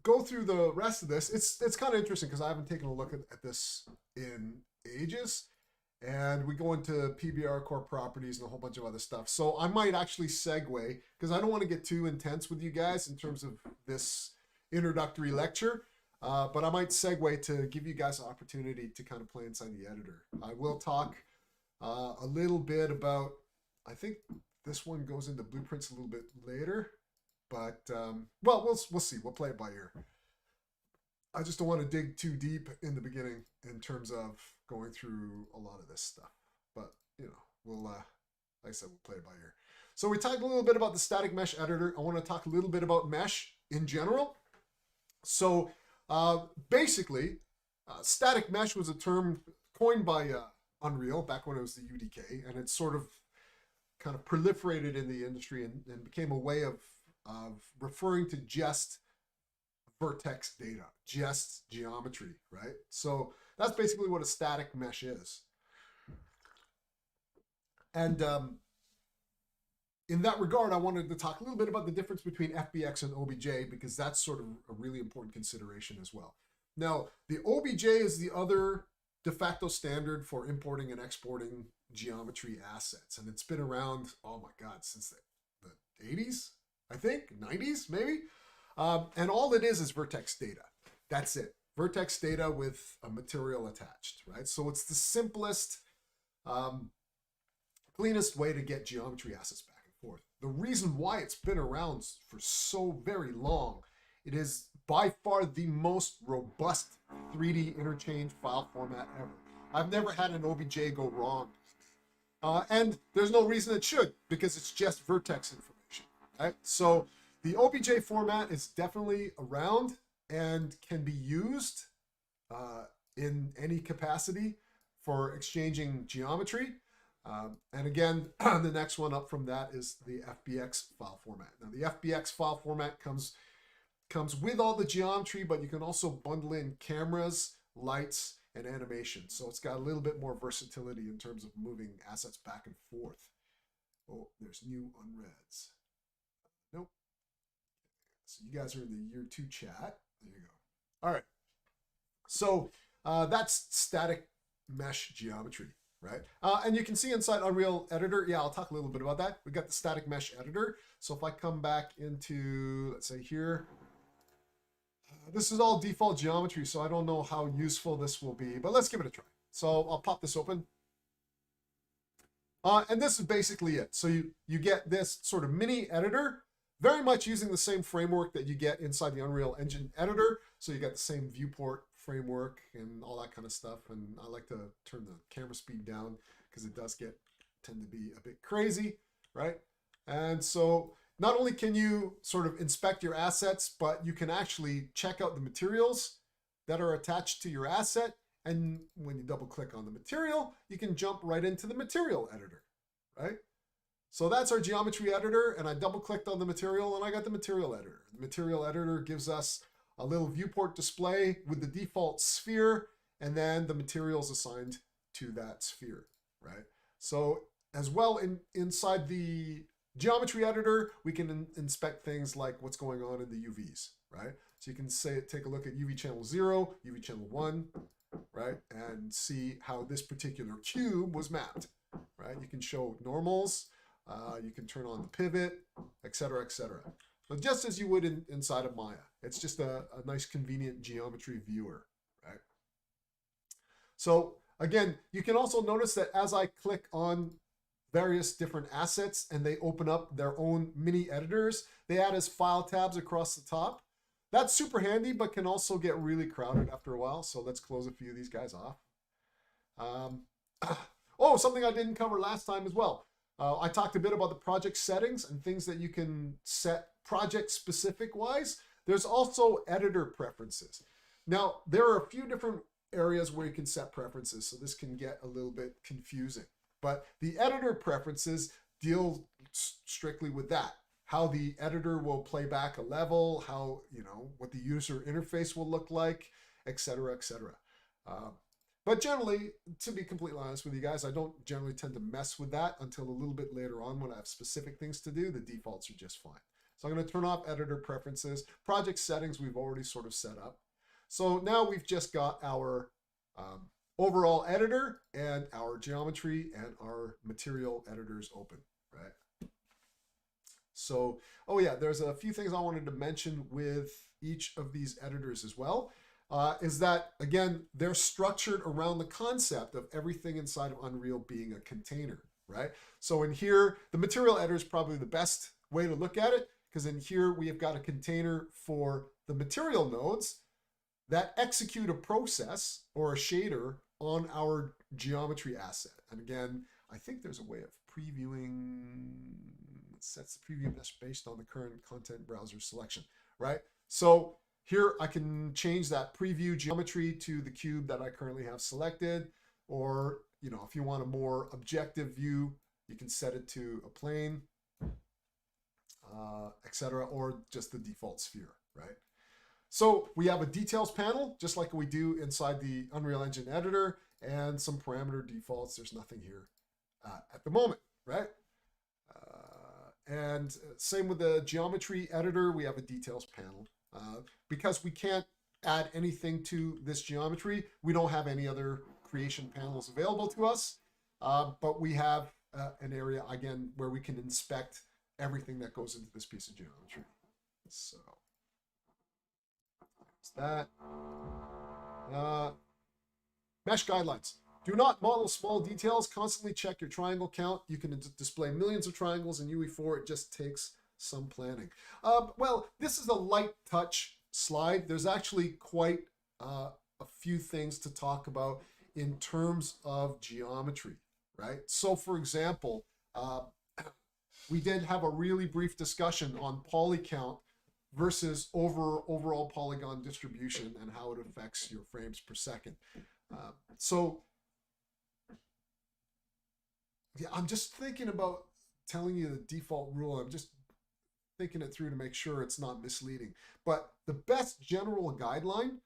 go through the rest of this. It's kind of interesting because I haven't taken a look at this in ages. And we go into PBR core properties and a whole bunch of other stuff. So I might actually segue, because I don't want to get too intense with you guys in terms of this introductory lecture. But I might segue to give you guys an opportunity to kind of play inside the editor. I will talk a little bit about, I think this one goes into blueprints a little bit later. But, well, we'll see. We'll play it by ear. I just don't want to dig too deep in the beginning in terms of going through a lot of this stuff. But, you know, we'll, like I said, we'll play it by ear. So we talked a little bit about the static mesh editor. I want to talk a little bit about mesh in general. So basically, static mesh was a term coined by Unreal back when it was the UDK, and it sort of kind of proliferated in the industry and became a way of referring to just vertex data, just geometry, right? So that's basically what a static mesh is. And in that regard, I wanted to talk a little bit about the difference between FBX and OBJ, because that's sort of a really important consideration as well. Now, the OBJ is the other de facto standard for importing and exporting geometry assets. And it's been around, oh my God, since the 80s, I think, 90s maybe. And all it is vertex data. That's it. Vertex data with a material attached, right? So it's the simplest, cleanest way to get geometry assets back and forth. The reason why it's been around for so very long, it is by far the most robust 3D interchange file format ever. I've never had an OBJ go wrong. And there's no reason it should, because it's just vertex information, right? So the OBJ format is definitely around and can be used in any capacity for exchanging geometry. And again, the next one up from that is the FBX file format. Now, the FBX file format comes with all the geometry, but you can also bundle in cameras, lights, and animation. So it's got a little bit more versatility in terms of moving assets back and forth. Oh, there's new unreads. Nope. So you guys are in the year 2 chat. There you go. All right. So that's static mesh geometry, right? And you can see inside Unreal Editor, yeah, I'll talk a little bit about that. We got the static mesh editor. So if I come back into, let's say here, this is all default geometry, so I don't know how useful this will be, but let's give it a try. So I'll pop this open. And this is basically it. So you get this sort of mini editor, very much using the same framework that you get inside the Unreal Engine editor. So you got the same viewport framework and all that kind of stuff. And I like to turn the camera speed down because it does tend to be a bit crazy, right? And so not only can you sort of inspect your assets, but you can actually check out the materials that are attached to your asset. And when you double click on the material, you can jump right into the material editor, right? So that's our geometry editor, and I double clicked on the material and I got the material editor. The material editor gives us a little viewport display with the default sphere, and then the materials assigned to that sphere, right? So as well, inside the geometry editor, we can inspect things like what's going on in the UVs, right? So you can take a look at UV channel 0, UV channel 1, right? And see how this particular cube was mapped, right? You can show normals, you can turn on the pivot, etc., etc. So just as you would inside of Maya. It's just a nice convenient geometry viewer, right? So again, you can also notice that as I click on various different assets and they open up their own mini editors, they add as file tabs across the top. That's super handy, but can also get really crowded after a while. So let's close a few of these guys off. Oh, something I didn't cover last time as well. I talked a bit about the project settings and things that you can set project specific wise. There's also editor preferences. Now, there are a few different areas where you can set preferences, so this can get a little bit confusing. But the editor preferences deal strictly with that. How the editor will play back a level, how, what the user interface will look like, etc., etc. But generally, to be completely honest with you guys, I don't generally tend to mess with that until a little bit later on when I have specific things to do. The defaults are just fine. So I'm going to turn off editor preferences. Project settings we've already sort of set up. So now we've just got our overall editor and our geometry and our material editors open, right? So, oh yeah, there's a few things I wanted to mention with each of these editors as well. Is that, again, they're structured around the concept of everything inside of Unreal being a container, right? So in here, the material editor is probably the best way to look at it, because in here we have got a container for the material nodes that execute a process or a shader on our geometry asset. And again, I think there's a way of previewing, it sets the preview mesh based on the current content browser selection, right? So here I can change that preview geometry to the cube that I currently have selected, or, you know, if you want a more objective view, you can set it to a plane, etc., or just the default sphere, right? So we have a details panel, just like we do inside the Unreal Engine editor, and some parameter defaults. There's nothing here at the moment, right? And same with the geometry editor, we have a details panel. Because we can't add anything to this geometry, we don't have any other creation panels available to us, but we have an area, again, where we can inspect everything that goes into this piece of geometry. So that's that. Mesh guidelines. Do not model small details. Constantly check your triangle count. You can display millions of triangles in UE4. It just takes some planning. Well, this is a light touch slide. There's actually quite a few things to talk about in terms of geometry, right? So for example, we did have a really brief discussion on poly count versus overall polygon distribution and how it affects your frames per second. So yeah, I'm just thinking about telling you the default rule. I'm just thinking it through to make sure it's not misleading. But the best general guideline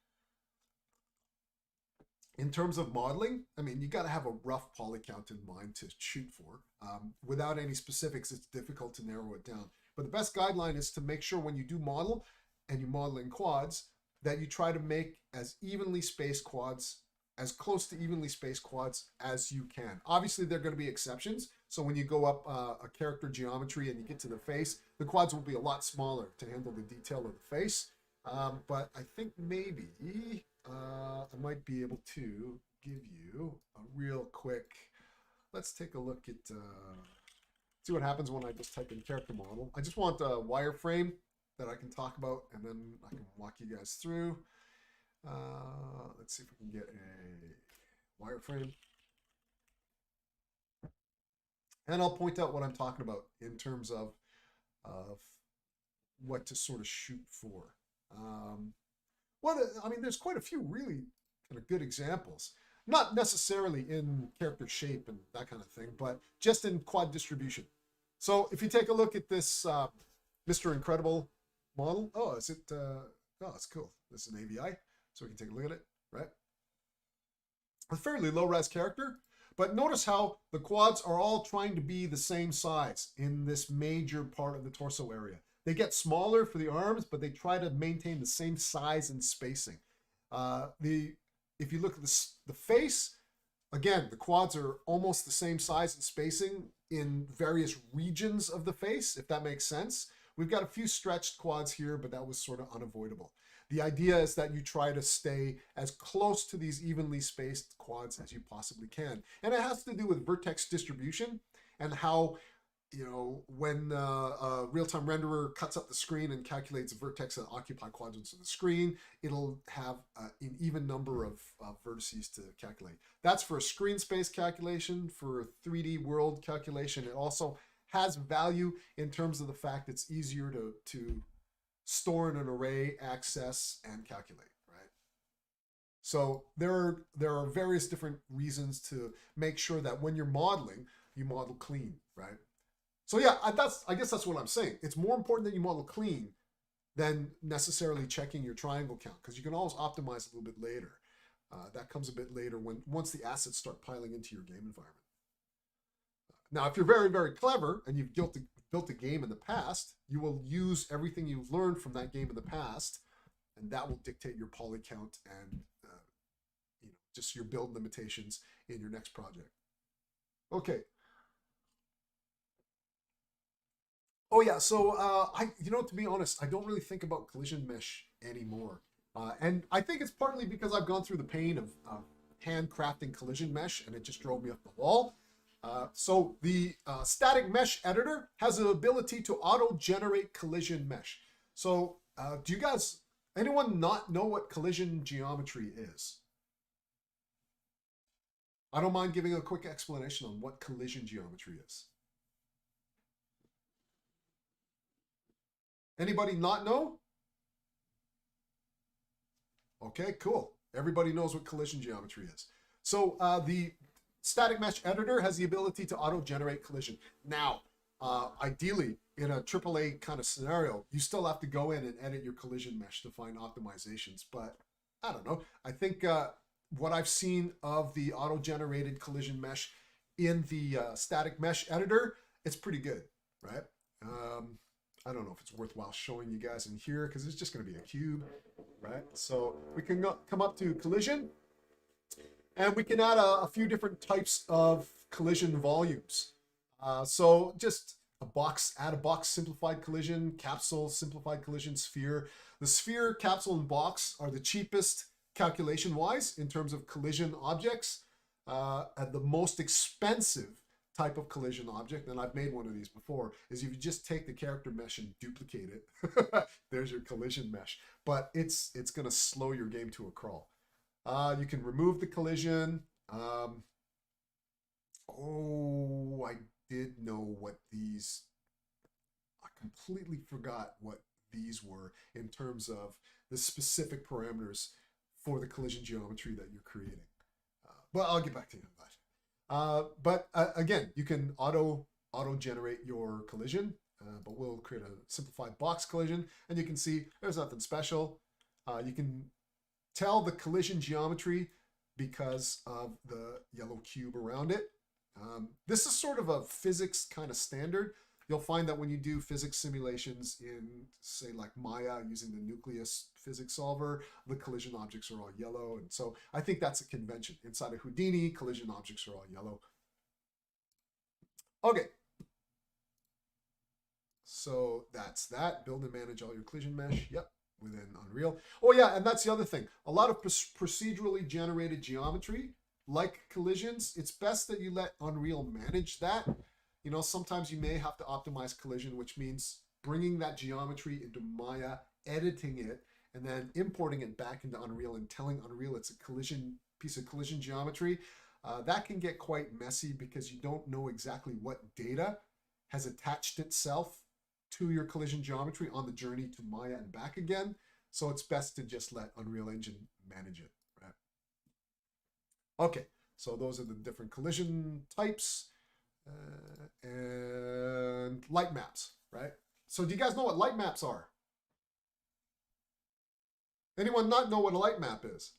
in terms of modeling, I mean, you got to have a rough poly count in mind to shoot for. Without any specifics, it's difficult to narrow it down. But the best guideline is to make sure when you do model, and you model in quads, that you try to make as evenly spaced quads, as close to evenly spaced quads as you can. Obviously, there are going to be exceptions. So when you go up a character geometry and you get to the face, the quads will be a lot smaller to handle the detail of the face. But I think maybe I might be able to give you a real quick, let's take a look at, see what happens when I just type in character model. I just want a wireframe that I can talk about, and then I can walk you guys through. Let's see if we can get a wireframe. And I'll point out what I'm talking about in terms of what to sort of shoot for. I mean, there's quite a few really kind of good examples. Not necessarily in character shape and that kind of thing, but just in quad distribution. So if you take a look at this Mr. Incredible model, oh, is it? Oh, it's cool. This is an AVI, so we can take a look at it, right? A fairly low-res character. But notice how the quads are all trying to be the same size in this major part of the torso area. They get smaller for the arms, but they try to maintain the same size and spacing. If you look at the face, again, the quads are almost the same size and spacing in various regions of the face, if that makes sense. We've got a few stretched quads here, but that was sort of unavoidable. The idea is that you try to stay as close to these evenly spaced quads as you possibly can. And it has to do with vertex distribution and how, you know, when a real-time renderer cuts up the screen and calculates the vertex that occupy quadrants of the screen, it'll have an even number of vertices to calculate. That's for a screen space calculation. For a 3D world calculation, it also has value in terms of the fact it's easier to store in an array, access, and calculate, right? So there are various different reasons to make sure that when you're modeling, you model clean, right? So yeah, I guess that's what I'm saying. It's more important that you model clean than necessarily checking your triangle count, because you can always optimize a little bit later. That comes a bit later once the assets start piling into your game environment. Now, if you're very, very clever and you've built a game in the past, you will use everything you've learned from that game in the past, and that will dictate your poly count and just your build limitations in your next project. Okay. Oh yeah, so to be honest, I don't really think about collision mesh anymore, and I think it's partly because I've gone through the pain of handcrafting collision mesh, and it just drove me up the wall. So the static mesh editor has the ability to auto-generate collision mesh. So do you guys, anyone not know what collision geometry is? I don't mind giving a quick explanation on what collision geometry is. Anybody not know? Okay, cool. Everybody knows what collision geometry is. So the static mesh editor has the ability to auto-generate collision. Now, ideally, in a AAA kind of scenario, you still have to go in and edit your collision mesh to find optimizations. But I don't know. I think what I've seen of the auto-generated collision mesh in the static mesh editor, it's pretty good, right? I don't know if it's worthwhile showing you guys in here because it's just going to be a cube, right? So we can come up to collision, and we can add a few different types of collision volumes. So just a box, add a box simplified collision, capsule simplified collision, sphere. The sphere, capsule, and box are the cheapest calculation-wise in terms of collision objects. And the most expensive type of collision object, and I've made one of these before, is if you just take the character mesh and duplicate it. There's your collision mesh. But it's going to slow your game to a crawl. You can remove the collision. I did know what these... I completely forgot what these were in terms of the specific parameters for the collision geometry that you're creating. But I'll get back to you on that. But again, you can auto-generate your collision, but we'll create a simplified box collision, and you can see there's nothing special. You can tell the collision geometry because of the yellow cube around it. This is sort of a physics kind of standard. You'll find that when you do physics simulations in, say, like Maya using the nucleus physics solver, the collision objects are all yellow. And so I think that's a convention. Inside of Houdini, collision objects are all yellow. Okay. So that's that. Build and manage all your collision mesh. Yep, within Unreal. Oh yeah, and that's the other thing. A lot of procedurally generated geometry, like collisions, it's best that you let Unreal manage that. You know, sometimes you may have to optimize collision, which means bringing that geometry into Maya, editing it, and then importing it back into Unreal and telling Unreal it's a piece of collision geometry. That can get quite messy because you don't know exactly what data has attached itself to your collision geometry on the journey to Maya and back again. So it's best to just let Unreal Engine manage it, right? Okay, so those are the different collision types. And light maps, right? So do you guys know what light maps are? Anyone not know what a light map is?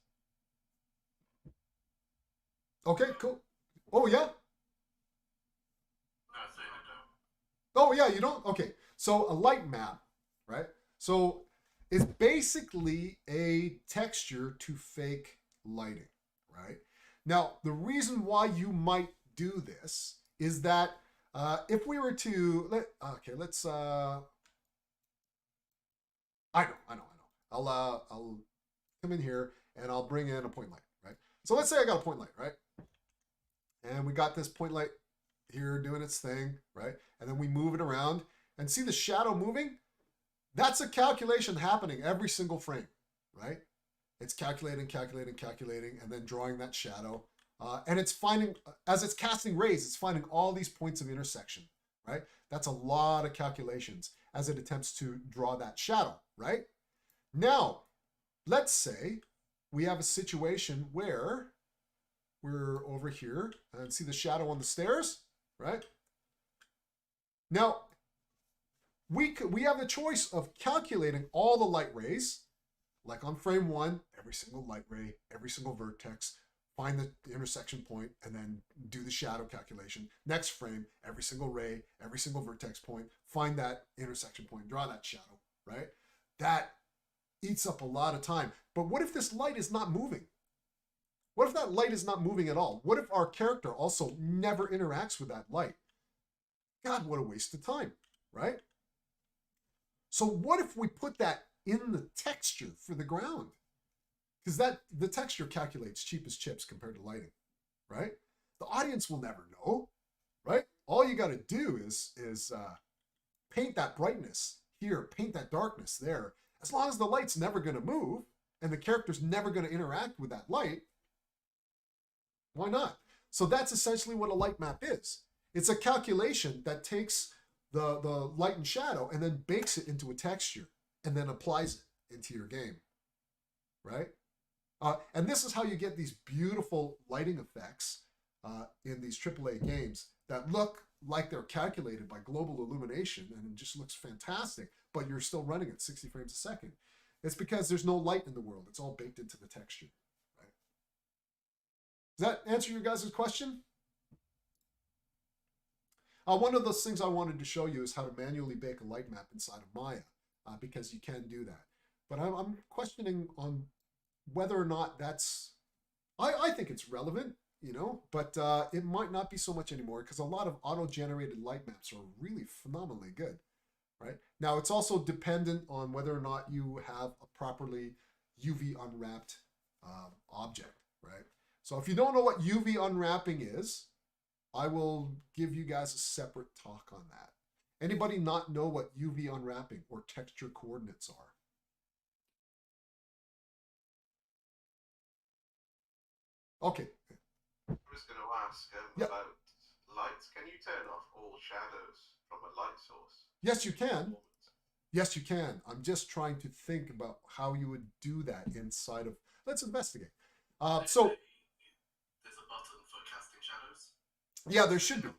Okay, cool. Oh, yeah? Oh, yeah, you don't? Okay. So a light map, right? So it's basically a texture to fake lighting, right? Now, the reason why you might do this is that if we were to let's I know. I'll come in here and I'll bring in a point light, right? So let's say I got a point light, right? And we got this point light here doing its thing, right? And then we move it around and see the shadow moving. That's a calculation happening every single frame, right? It's calculating, and then drawing that shadow. And it's finding, as it's casting rays, it's finding all these points of intersection, right? That's a lot of calculations as it attempts to draw that shadow, right? Now, let's say we have a situation where we're over here and see the shadow on the stairs, right? Now, we have the choice of calculating all the light rays, like on frame 1, every single light ray, every single vertex, find the intersection point, and then do the shadow calculation. Next frame, every single ray, every single vertex point, find that intersection point, draw that shadow, right? That eats up a lot of time. But what if this light is not moving? What if that light is not moving at all? What if our character also never interacts with that light? God, what a waste of time, right? So what if we put that in the texture for the ground? Because the texture calculates cheap as chips compared to lighting, right? The audience will never know, right? All you got to do is paint that brightness here, paint that darkness there. As long as the light's never going to move and the character's never going to interact with that light, why not? So that's essentially what a light map is. It's a calculation that takes the light and shadow and then bakes it into a texture and then applies it into your game, right? And this is how you get these beautiful lighting effects in these AAA games that look like they're calculated by global illumination and it just looks fantastic, but you're still running at 60 frames a second. It's because there's no light in the world. It's all baked into the texture. Right? Does that answer your guys' question? One of those things I wanted to show you is how to manually bake a light map inside of Maya, because you can do that. But I'm questioning on whether or not that's, I think it's relevant, you know, but it might not be so much anymore because a lot of auto-generated light maps are really phenomenally good, right? Now, it's also dependent on whether or not you have a properly UV unwrapped object, right? So if you don't know what UV unwrapping is, I will give you guys a separate talk on that. Anybody not know what UV unwrapping or texture coordinates are? Okay. I was going to ask about lights. Can you turn off all shadows from a light source? Yes, you can. Yes, you can. I'm just trying to think about how you would do that inside of. Let's investigate. So there's a button for casting shadows. Yeah, there should be.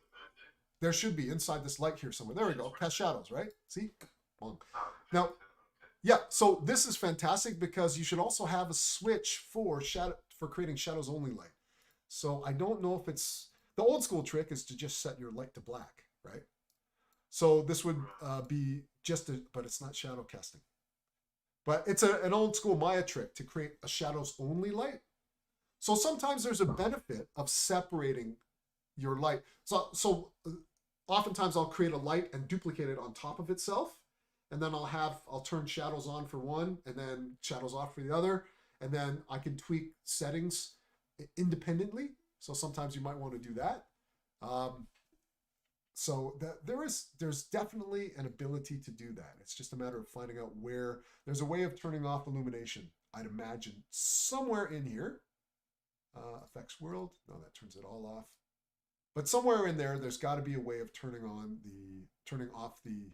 There should be inside this light here somewhere. There we go. Cast shadows, right? See? Now, yeah. So this is fantastic because you should also have a switch for creating shadows only light. So I don't know if it's the old school trick is to just set your light to black, right? So this would be but it's not shadow casting. But it's an old school Maya trick to create a shadows only light. So sometimes there's a benefit of separating your light. So oftentimes I'll create a light and duplicate it on top of itself. And then I'll turn shadows on for one and then shadows off for the other. And then I can tweak settings independently. So sometimes you might want to do that. So there's definitely an ability to do that. It's just a matter of finding out where. There's a way of turning off illumination, I'd imagine, somewhere in here. Effects world, no, that turns it all off. But somewhere in there's got to be a way of turning off the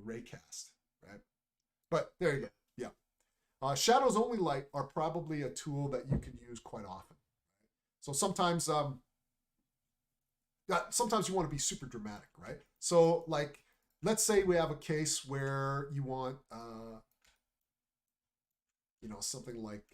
ray cast, right? But there you go. Yeah. Shadows only light are probably a tool that you can use quite often. So sometimes you want to be super dramatic, right? So like, let's say we have a case where you want, something like,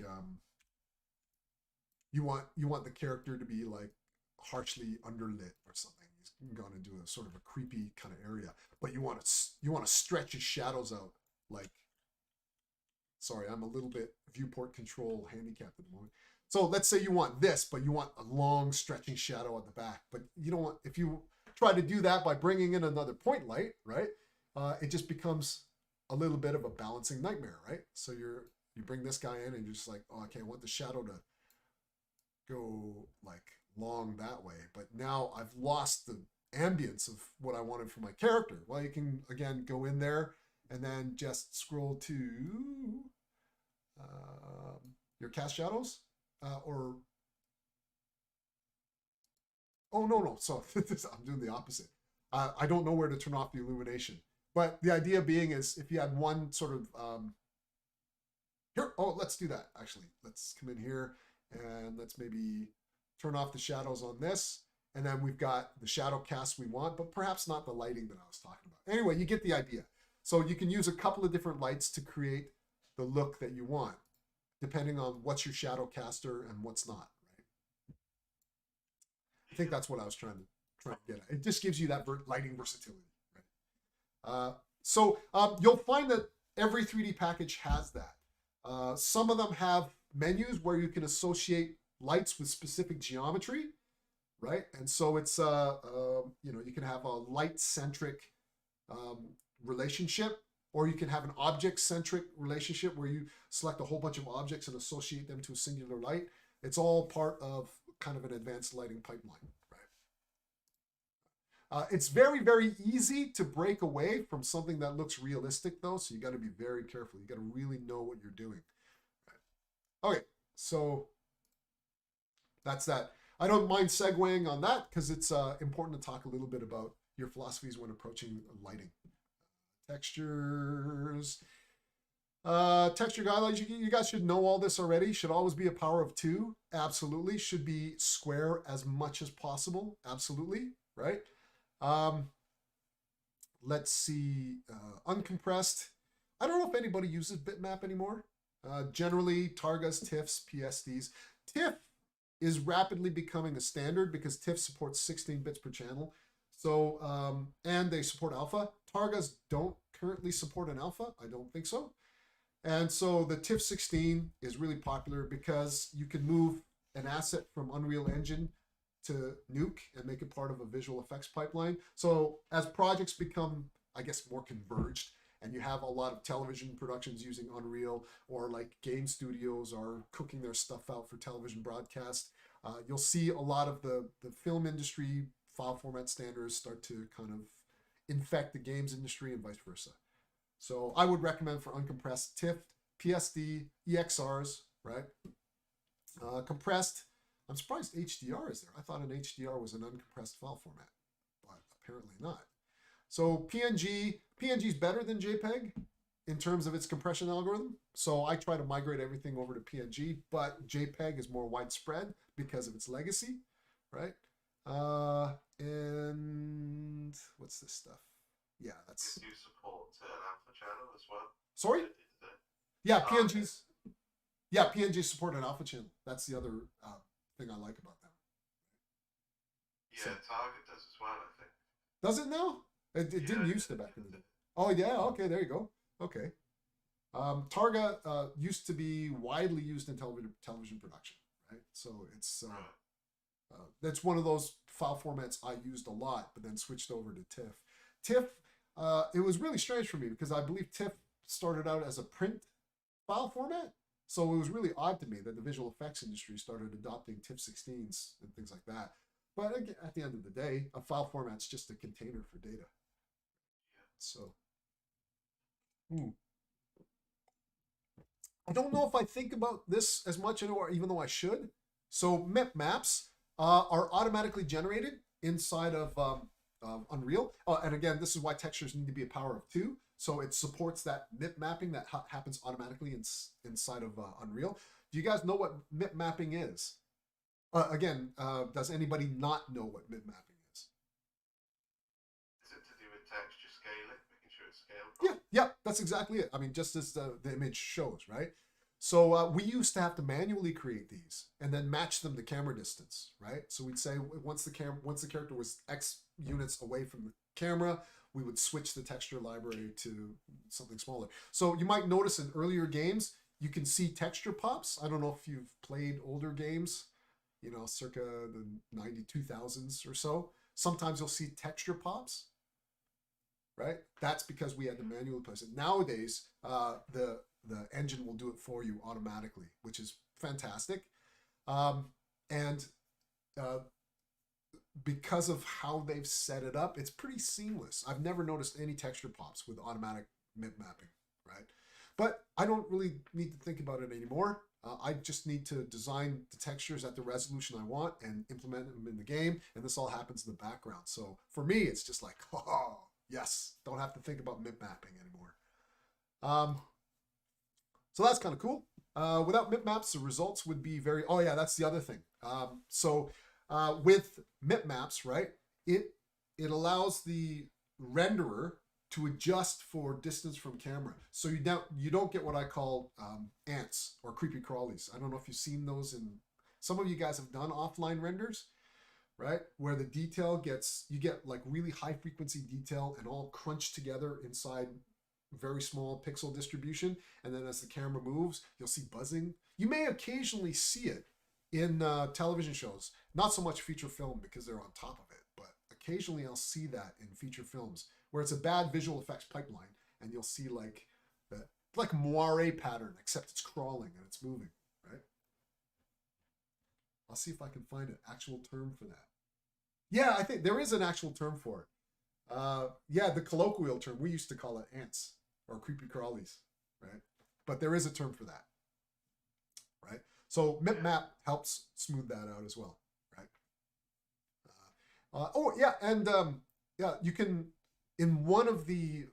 you want the character to be like harshly underlit or something. He's going to do a sort of a creepy kind of area, but you want to stretch his shadows out. Like, sorry, I'm a little bit viewport control handicapped at the moment. So let's say you want this, but you want a long stretching shadow at the back. But you don't want, if you try to do that by bringing in another point light, right? It just becomes a little bit of a balancing nightmare, right? So you bring this guy in and you're just like, oh, okay, I want the shadow to go like long that way. But now I've lost the ambience of what I wanted for my character. Well, you can, again, go in there and then just scroll to your cast shadows. Oh no, so I'm doing the opposite. I don't know where to turn off the illumination, but the idea being is if you had one sort of here, let's do that actually. Let's come in here and let's maybe turn off the shadows on this, and then we've got the shadow cast we want, but perhaps not the lighting that I was talking about. Anyway, you get the idea. So you can use a couple of different lights to create the look that you want. depending on what's your shadow caster and what's not. Right? I think that's what I was trying to get at. It just gives you that lighting versatility. Right? You'll find that every 3D package has that. Some of them have menus where you can associate lights with specific geometry, right? And so it's you can have a light-centric relationship, or you can have an object-centric relationship where you select a whole bunch of objects and associate them to a singular light. It's all part of kind of an advanced lighting pipeline, right? It's very, very easy to break away from something that looks realistic, though, so you got to be very careful. You got to really know what you're doing. Right? Okay, so that's that. I don't mind segueing on that because it's important to talk a little bit about your philosophies when approaching lighting. Textures. Texture guidelines, you guys should know all this already. Should always be a power of 2. Absolutely. Should be square as much as possible. Absolutely. Right? Let's see. Uncompressed. I don't know if anybody uses bitmap anymore. Generally, Targas, TIFFs, PSDs. TIFF is rapidly becoming a standard because TIFF supports 16 bits per channel. So, and they support alpha. Targas don't currently support an alpha. I don't think so. And so the TIFF 16 is really popular because you can move an asset from Unreal Engine to Nuke and make it part of a visual effects pipeline. So as projects become, I guess, more converged, and you have a lot of television productions using Unreal, or like game studios are cooking their stuff out for television broadcast, you'll see a lot of the film industry file format standards start to kind of infect the games industry and vice versa. So I would recommend for uncompressed TIFF, PSD, EXRs, right? Compressed, I'm surprised HDR is there. I thought an HDR was an uncompressed file format, but apparently not. So PNG is better than JPEG in terms of its compression algorithm. So I try to migrate everything over to PNG, but JPEG is more widespread because of its legacy, right? And what's this stuff? Yeah, that's. Do you support an alpha channel as well? Sorry? Yeah, PNG support an alpha channel. That's the other thing I like about them. Yeah, so, Target does as well, I think. Does it now? It didn't used to back in the day. Oh yeah, okay, there you go. Okay. Targa used to be widely used in television production, right? So it's that's one of those file formats I used a lot, but then switched over to TIFF. TIFF, it was really strange for me because I believe TIFF started out as a print file format. So it was really odd to me that the visual effects industry started adopting TIFF 16s and things like that. But again, at the end of the day, a file format's just a container for data. So, I don't know if I think about this as much anymore, even though I should. So MIPMAPs are automatically generated inside of Unreal. And again, this is why textures need to be a power of 2. So it supports that MIP mapping that happens automatically inside of Unreal. Do you guys know what MIP mapping is? Again, does anybody not know what MIP mapping is? Is it to do with texture scaling, making sure it's scaled? Yeah, that's exactly it. I mean, just as the image shows, right? So we used to have to manually create these and then match them to camera distance, right? So we'd say once the character was X units away from the camera, we would switch the texture library to something smaller. So you might notice in earlier games, you can see texture pops. I don't know if you've played older games, you know, circa the 2000s or so. Sometimes you'll see texture pops, right? That's because we had to manually place it. Nowadays, the engine will do it for you automatically, which is fantastic. Because of how they've set it up, it's pretty seamless. I've never noticed any texture pops with automatic MIP mapping, right? But I don't really need to think about it anymore. I just need to design the textures at the resolution I want and implement them in the game, and this all happens in the background. So for me, it's just like, oh, yes, don't have to think about MIP mapping anymore. So that's kind of cool. Without MIP maps, the results would be very, oh yeah, that's the other thing. With MIP maps, right, it allows the renderer to adjust for distance from camera. So you don't get what I call ants or creepy crawlies. I don't know if you've seen those some of you guys have done offline renders, right? Where the detail you get like really high frequency detail and all crunched together inside very small pixel distribution. And then as the camera moves, you'll see buzzing. You may occasionally see it in television shows, not so much feature film because they're on top of it, but occasionally I'll see that in feature films where it's a bad visual effects pipeline and you'll see like moire pattern, except it's crawling and it's moving, right? I'll see if I can find an actual term for that. Yeah, I think there is an actual term for it. Yeah, the colloquial term, we used to call it ants or creepy crawlies, right? But there is a term for that, right? So MIPMAP helps smooth that out as well, right? Oh yeah, and yeah, you can, in one of the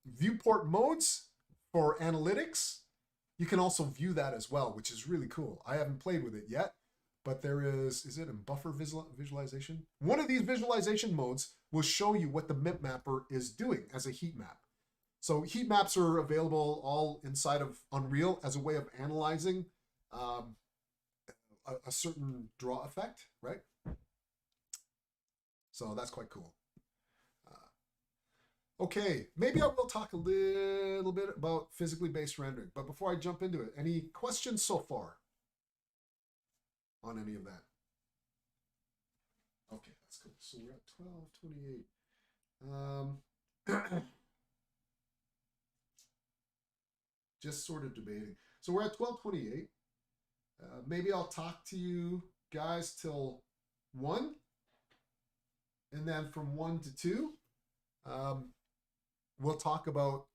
viewport modes for analytics, you can also view that as well, which is really cool. I haven't played with it yet, but there is it in buffer visualization? One of these visualization modes will show you what the MIPMapper is doing as a heat map. So heat maps are available all inside of Unreal as a way of analyzing a certain draw effect, right? So that's quite cool. Okay, maybe I will talk a little bit about physically based rendering, but before I jump into it, any questions so far on any of that? Okay, that's cool. So we're at 12:28. Just sort of debating. So we're at 12:28. Maybe I'll talk to you guys till 1, and then from 1 to 2, we'll talk about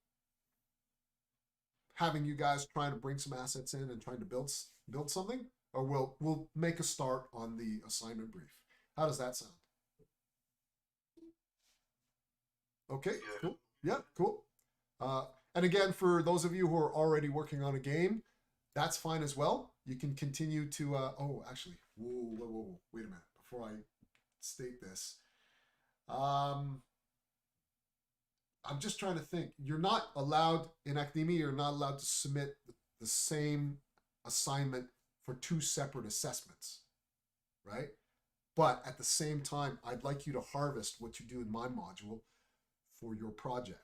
having you guys trying to bring some assets in and trying to build something, or we'll make a start on the assignment brief. How does that sound? Okay, cool. Yeah, cool. And again, for those of you who are already working on a game, that's fine as well. You can continue to, oh, actually, whoa, wait a minute, before I state this. I'm just trying to think. You're not allowed, in academia, you're not allowed to submit the same assignment for 2 separate assessments, right? But at the same time, I'd like you to harvest what you do in my module for your project.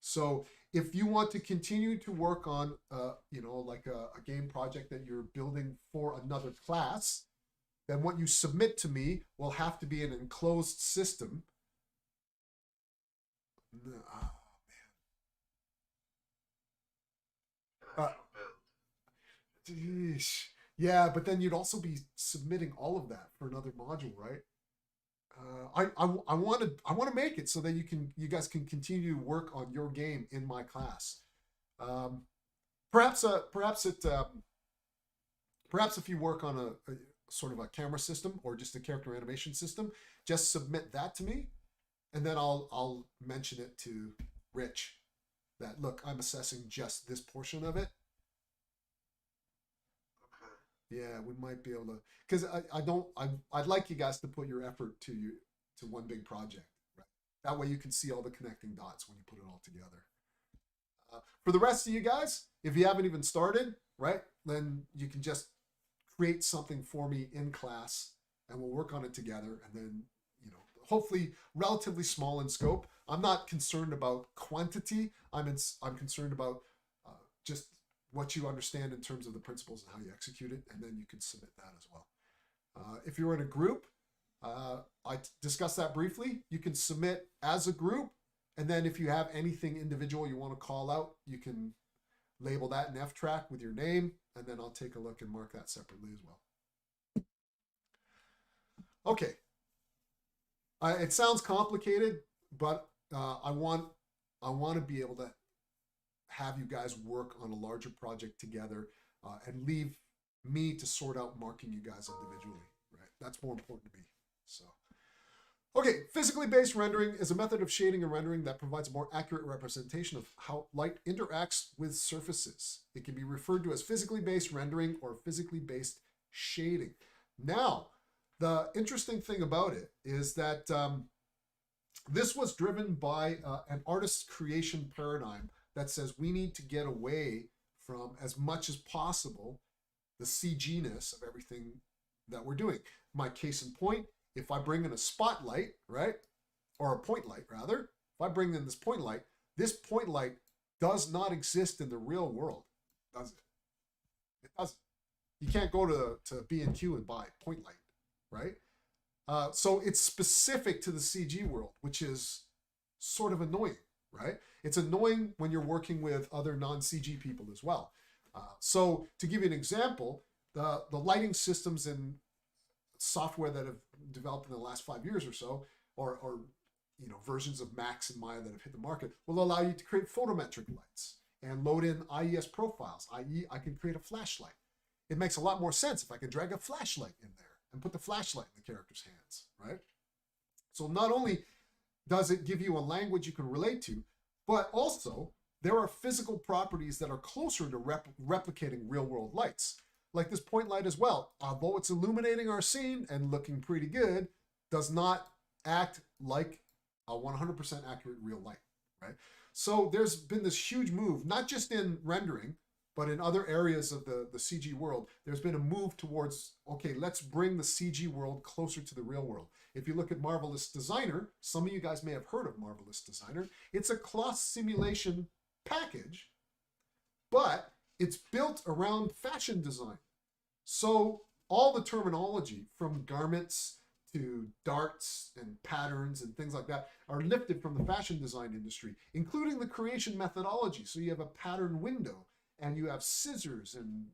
So if you want to continue to work on, like a game project that you're building for another class, then what you submit to me will have to be an enclosed system. Oh, man. Geez. Yeah, but then you'd also be submitting all of that for another module, right? I want to make it so that you guys can continue to work on your game in my class. Perhaps if you work on a sort of a camera system or just a character animation system, just submit that to me, and then I'll mention it to Rich that, look, I'm assessing just this portion of it. Yeah, we might be able to, because I'd like you guys to put your effort to one big project, right? That way you can see all the connecting dots when you put it all together. For the rest of you guys, if you haven't even started, right, then you can just create something for me in class and we'll work on it together, and then, hopefully relatively small in scope. I'm not concerned about quantity. I'm concerned about just what you understand in terms of the principles and how you execute it, and then you can submit that as well. If you're in a group, I discussed that briefly. You can submit as a group, and then if you have anything individual you want to call out, you can label that in F-Track with your name, and then I'll take a look and mark that separately as well. Okay. It sounds complicated, but I want to be able to have you guys work on a larger project together and leave me to sort out marking you guys individually, right? That's more important to me. So, okay, physically based rendering is a method of shading and rendering that provides a more accurate representation of how light interacts with surfaces. It can be referred to as physically based rendering or physically based shading. Now, the interesting thing about it is that This was driven by an artist's creation paradigm that says we need to get away from, as much as possible, the CG-ness of everything that we're doing. My case in point, if I bring in a spotlight, right, or a point light rather, if I bring in this point light does not exist in the real world, does it? It doesn't. You can't go to B&Q and buy point light, right? So it's specific to the CG world, which is sort of annoying, right? It's annoying when you're working with other non-CG people as well. So to give you an example, the lighting systems in software that have developed in the last 5 years or so, or you know, versions of Max and Maya that have hit the market, will allow you to create photometric lights and load in IES profiles, i.e. I can create a flashlight. It makes a lot more sense if I can drag a flashlight in there and put the flashlight in the character's hands, right? So not only does it give you a language you can relate to, but also there are physical properties that are closer to replicating real-world lights. Like this point light as well, although it's illuminating our scene and looking pretty good, does not act like a 100% accurate real light, right? So there's been this huge move, not just in rendering, but in other areas of the CG world. There's been a move towards, okay, let's bring the CG world closer to the real world. If you look at Marvelous Designer, some of you guys may have heard of Marvelous Designer. It's a cloth simulation package, but it's built around fashion design. So all the terminology from garments to darts and patterns and things like that are lifted from the fashion design industry, including the creation methodology. So you have a pattern window, and you have scissors and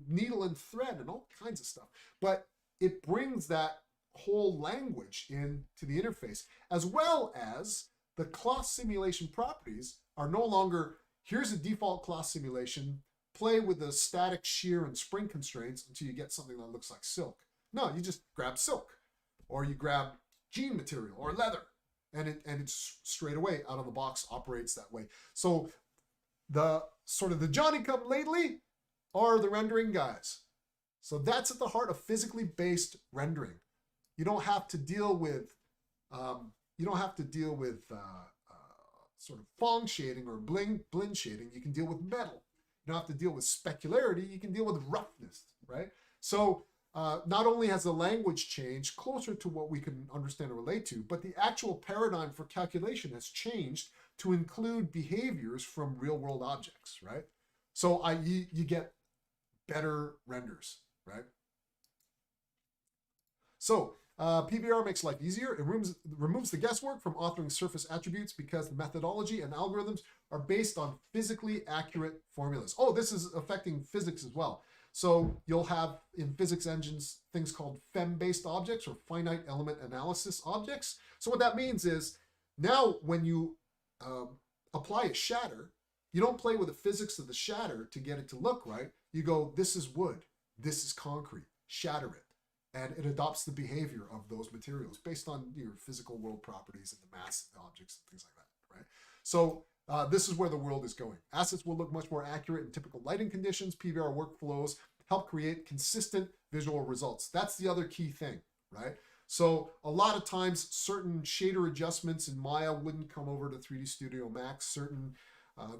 needle and thread and all kinds of stuff. But it brings that whole language into the interface, as well as the cloth simulation properties are no longer, here's a default cloth simulation, play with the static shear and spring constraints until you get something that looks like silk. No, you just grab silk, or you grab jean material or leather, and it's straight away out of the box operates that way. So the sort of the Johnny come lately are the rendering guys. So that's at the heart of physically based rendering. You don't have to deal with sort of Phong shading or blend shading. You can deal with metal. You don't have to deal with specularity. You can deal with roughness, right? So not only has the language changed closer to what we can understand and relate to, but the actual paradigm for calculation has changed to include behaviors from real-world objects, right? So you get better renders, right? So PBR makes life easier. It removes the guesswork from authoring surface attributes because the methodology and algorithms are based on physically accurate formulas. Oh, this is affecting physics as well. So you'll have in physics engines things called FEM-based objects or finite element analysis objects. So what that means is now when you apply a shatter, you don't play with the physics of the shatter to get it to look right. You go, this is wood, this is concrete, shatter it. And it adopts the behavior of those materials based on your physical world properties and the mass of the objects and things like that, right? So this is where the world is going. Assets will look much more accurate in typical lighting conditions. PBR workflows help create consistent visual results. That's the other key thing, right? So a lot of times certain shader adjustments in Maya wouldn't come over to 3D Studio Max.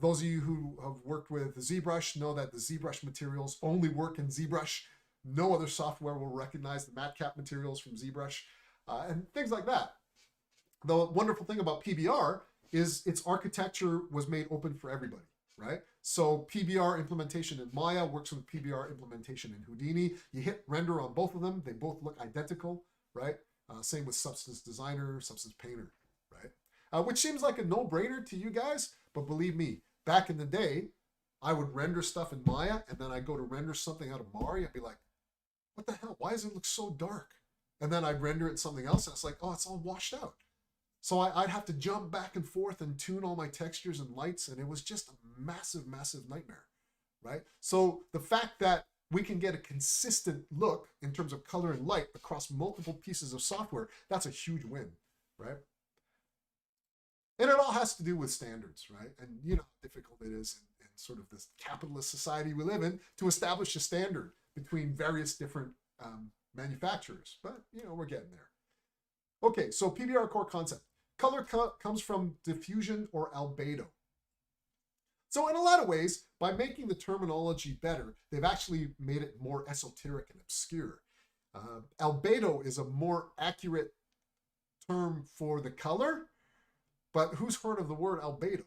Those of you who have worked with ZBrush know that the ZBrush materials only work in ZBrush. No other software will recognize the matcap materials from ZBrush and things like that. The wonderful thing about PBR is its architecture was made open for everybody, right? So PBR implementation in Maya works with PBR implementation in Houdini. You hit render on both of them. They both look identical, right? Same with Substance Designer, Substance Painter, right? Which seems like a no-brainer to you guys, but believe me, back in the day, I would render stuff in Maya, and then I'd go to render something out of Mari. I'd be like, what the hell? Why does it look so dark? And then I'd render it in something else, and it's like, oh, it's all washed out. So I'd have to jump back and forth and tune all my textures and lights, and it was just a massive, massive nightmare, right? So the fact that we can get a consistent look in terms of color and light across multiple pieces of software, that's a huge win, right? And it all has to do with standards, right? And you know how difficult it is in sort of this capitalist society we live in to establish a standard between various different manufacturers. But, you know, we're getting there. Okay, so PBR core concept. color comes from diffusion or albedo. So in a lot of ways, by making the terminology better, they've actually made it more esoteric and obscure. Albedo is a more accurate term for the color, but who's heard of the word albedo?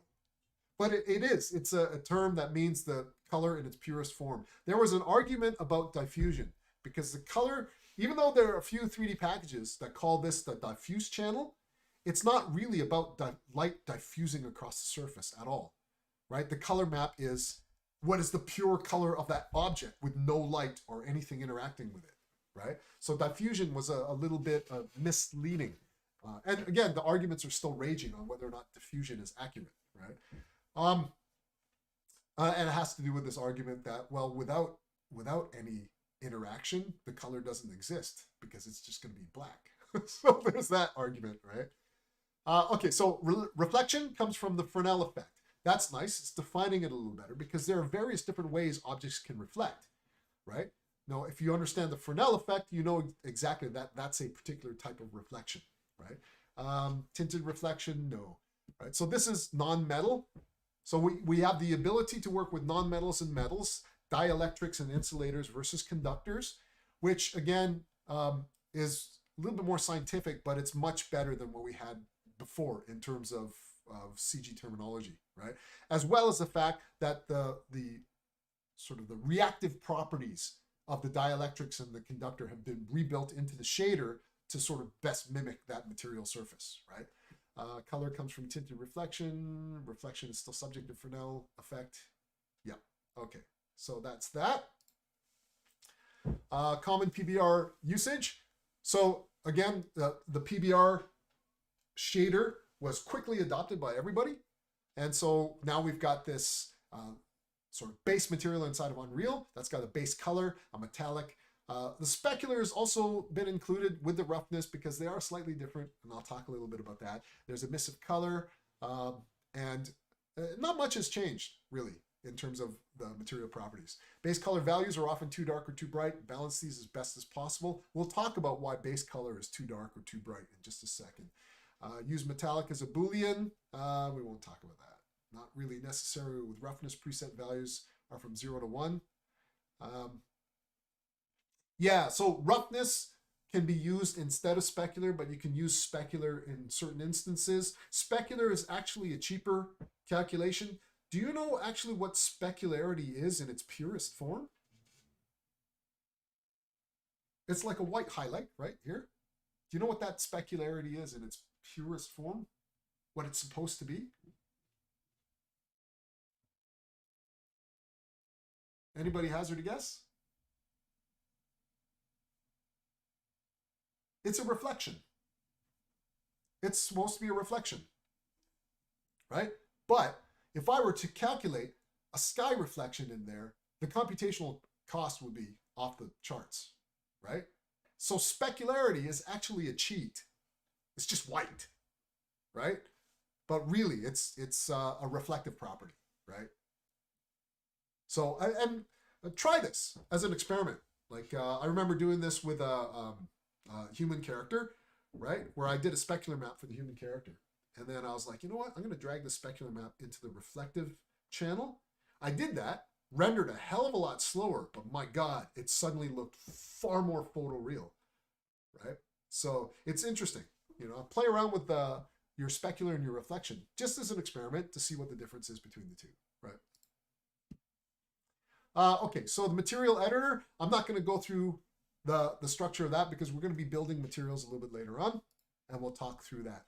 But it is. It's a term that means the color in its purest form. There was an argument about diffusion because the color, even though there are a few 3D packages that call this the diffuse channel, it's not really about light diffusing across the surface at all, right? The color map is what is the pure color of that object with no light or anything interacting with it, right? So diffusion was a little bit misleading. And again, the arguments are still raging on whether or not diffusion is accurate, right? And it has to do with this argument that, well, without any interaction, the color doesn't exist because it's just going to be black. So there's that argument, right? Okay, so reflection comes from the Fresnel effect. That's nice. It's defining it a little better because there are various different ways objects can reflect, right? Now, if you understand the Fresnel effect, you know exactly that that's a particular type of reflection, right? Tinted reflection, no. Right? So this is non-metal. So we have the ability to work with non-metals and metals, dielectrics and insulators versus conductors, which again is a little bit more scientific, but it's much better than what we had before in terms of CG terminology, right? As well as the fact that the sort of the reactive properties of the dielectrics and the conductor have been rebuilt into the shader to sort of best mimic that material surface, right? Color comes from tinted reflection. Reflection is still subject to Fresnel effect. Yeah, okay. So that's that. Common PBR usage. So again, the PBR shader was quickly adopted by everybody. And so now we've got this sort of base material inside of Unreal. That's got a base color, a metallic. The specular has also been included with the roughness because they are slightly different, and I'll talk a little bit about that. There's emissive color, and not much has changed, really, in terms of the material properties. Base color values are often too dark or too bright. Balance these as best as possible. We'll talk about why base color is too dark or too bright in just a second. Use metallic as a Boolean. We won't talk about that. Not really necessary with roughness. Preset values are from 0 to 1. Yeah, so roughness can be used instead of specular, but you can use specular in certain instances. Specular is actually a cheaper calculation. Do you know actually what specularity is in its purest form? It's like a white highlight right here. Do you know what that specularity is in its purest form? What it's supposed to be? Anybody hazard a guess? It's a reflection. It's supposed to be a reflection, right? But if I were to calculate a sky reflection in there, the computational cost would be off the charts, right? So specularity is actually a cheat. It's just white, right? But really, it's a reflective property, right? So, and try this as an experiment. Like I remember doing this with a human character, right? Where I did a specular map for the human character. And then I was like, you know what? I'm going to drag the specular map into the reflective channel. I did that, rendered a hell of a lot slower, but my God, it suddenly looked far more photoreal, right? So it's interesting, you know, play around with your specular and your reflection just as an experiment to see what the difference is between the two, right? Okay, so the material editor, I'm not going to go through the structure of that because we're going to be building materials a little bit later on, and we'll talk through that.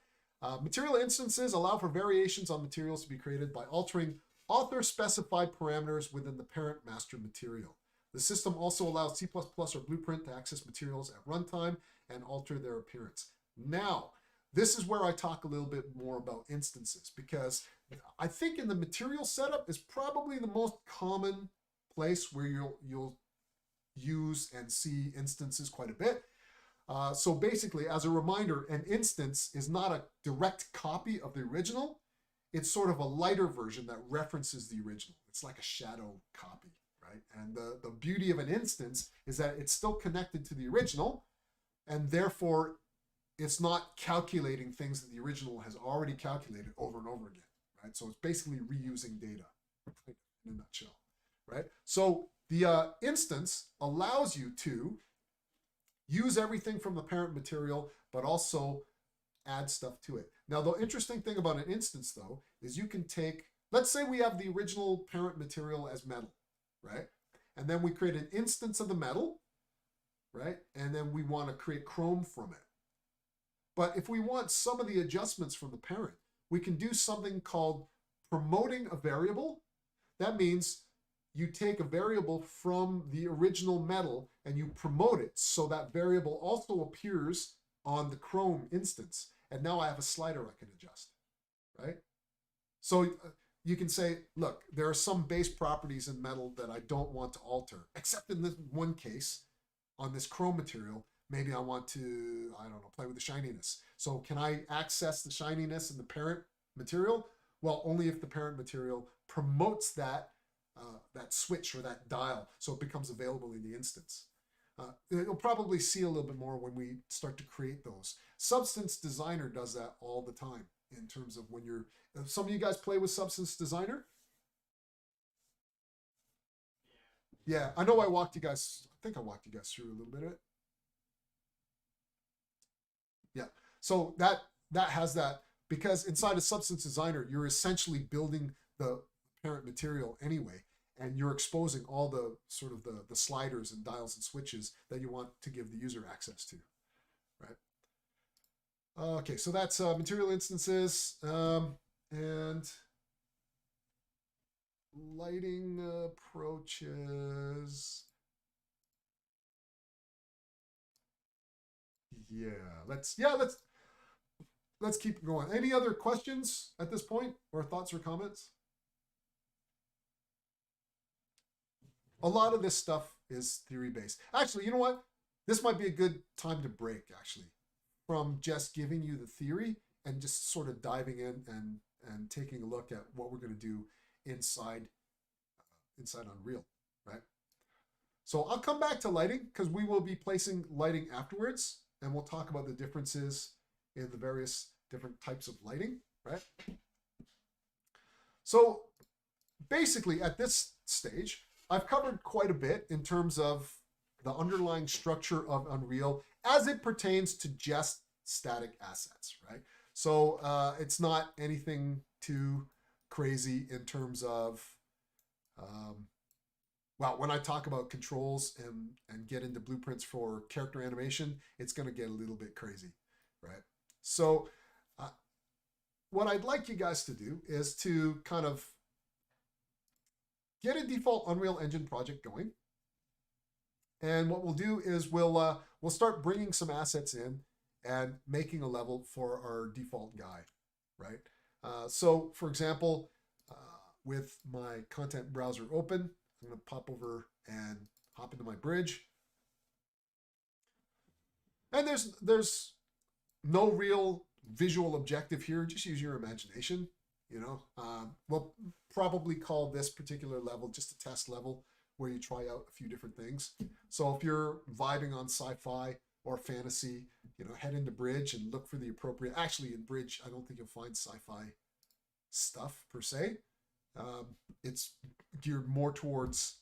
Material instances allow for variations on materials to be created by altering author-specified parameters within the parent master material. The system also allows C++ or Blueprint to access materials at runtime and alter their appearance. Now, this is where I talk a little bit more about instances, because I think in the material setup is probably the most common place where you'll use and see instances quite a bit. So basically, as a reminder, an instance is not a direct copy of the original. It's sort of a lighter version that references the original. It's like a shadow copy, right? And the beauty of an instance is that it's still connected to the original, and therefore it's not calculating things that the original has already calculated over and over again, right? So it's basically reusing data in a nutshell, right? So the instance allows you to use everything from the parent material, but also add stuff to it. Now, the interesting thing about an instance, though, is you can take, let's say we have the original parent material as metal, right? And then we create an instance of the metal, right? And then we want to create chrome from it. But if we want some of the adjustments from the parent, we can do something called promoting a variable. That means you take a variable from the original metal and you promote it so that variable also appears on the chrome instance. And now I have a slider I can adjust, right? So you can say, look, there are some base properties in metal that I don't want to alter, except in this one case on this chrome material. Maybe I want to, I don't know, play with the shininess. So can I access the shininess in the parent material? Well, only if the parent material promotes that that switch or that dial, so it becomes available in the instance. You'll probably see a little bit more when we start to create those. Substance Designer does that all the time in terms of when you're, some of you guys play with Substance Designer? Yeah, I know I walked you guys, I think I walked you guys through a little bit of it. Yeah, so that has that, because inside of Substance Designer, you're essentially building the parent material anyway, and you're exposing all the sort of the sliders and dials and switches that you want to give the user access to, right? Okay, so that's material instances and lighting approaches. Let's keep going. Any other questions at this point, or thoughts or comments? A lot of this stuff is theory based. Actually, you know what? This might be a good time to break, actually, from just giving you the theory and just sort of diving in and taking a look at what we're going to do inside Unreal, right? So I'll come back to lighting because we will be placing lighting afterwards, and we'll talk about the differences in the various different types of lighting, right? So basically at this stage, I've covered quite a bit in terms of the underlying structure of Unreal as it pertains to just static assets, right? So it's not anything too crazy in terms of, well, when I talk about controls and get into blueprints for character animation, it's going to get a little bit crazy, right? So what I'd like you guys to do is to kind of get a default Unreal Engine project going. And what we'll do is we'll start bringing some assets in and making a level for our default guy, right? So for example, with my content browser open, I'm going to pop over and hop into my bridge. And there's no real visual objective here. Just use your imagination. You know, we'll probably call this particular level just a test level where you try out a few different things. So if you're vibing on sci-fi or fantasy, you know, head into Bridge and look for the appropriate. Actually, in Bridge, I don't think you'll find sci-fi stuff per se. It's geared more towards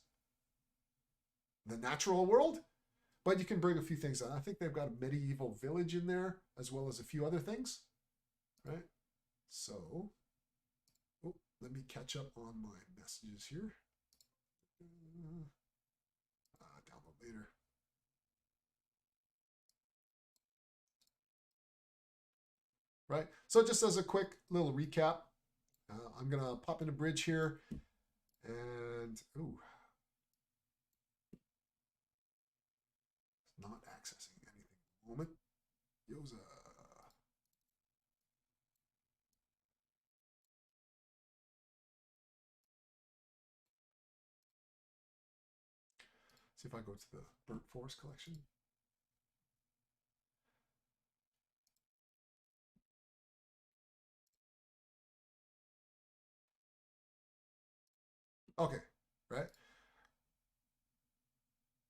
the natural world, but you can bring a few things on. I think they've got a medieval village in there as well as a few other things, right? So, oh, let me catch up on my messages here. Download later. Right. So just as a quick little recap, I'm gonna pop in a bridge here, and ooh, it's not accessing anything at the moment. Yoza. See if I go to the Burnt Forest collection. Okay, right.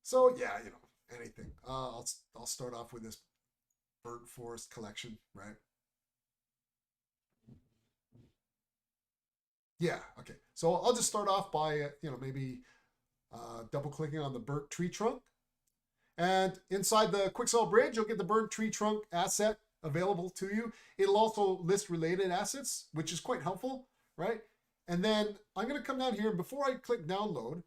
So yeah, you know, anything. I'll start off with this burnt forest collection, right? Yeah, okay. So I'll just start off by, maybe double clicking on the burnt tree trunk. And inside the Quicksell Bridge, you'll get the burnt tree trunk asset available to you. It'll also list related assets, which is quite helpful, right? And then I'm going to come down here, and before I click download,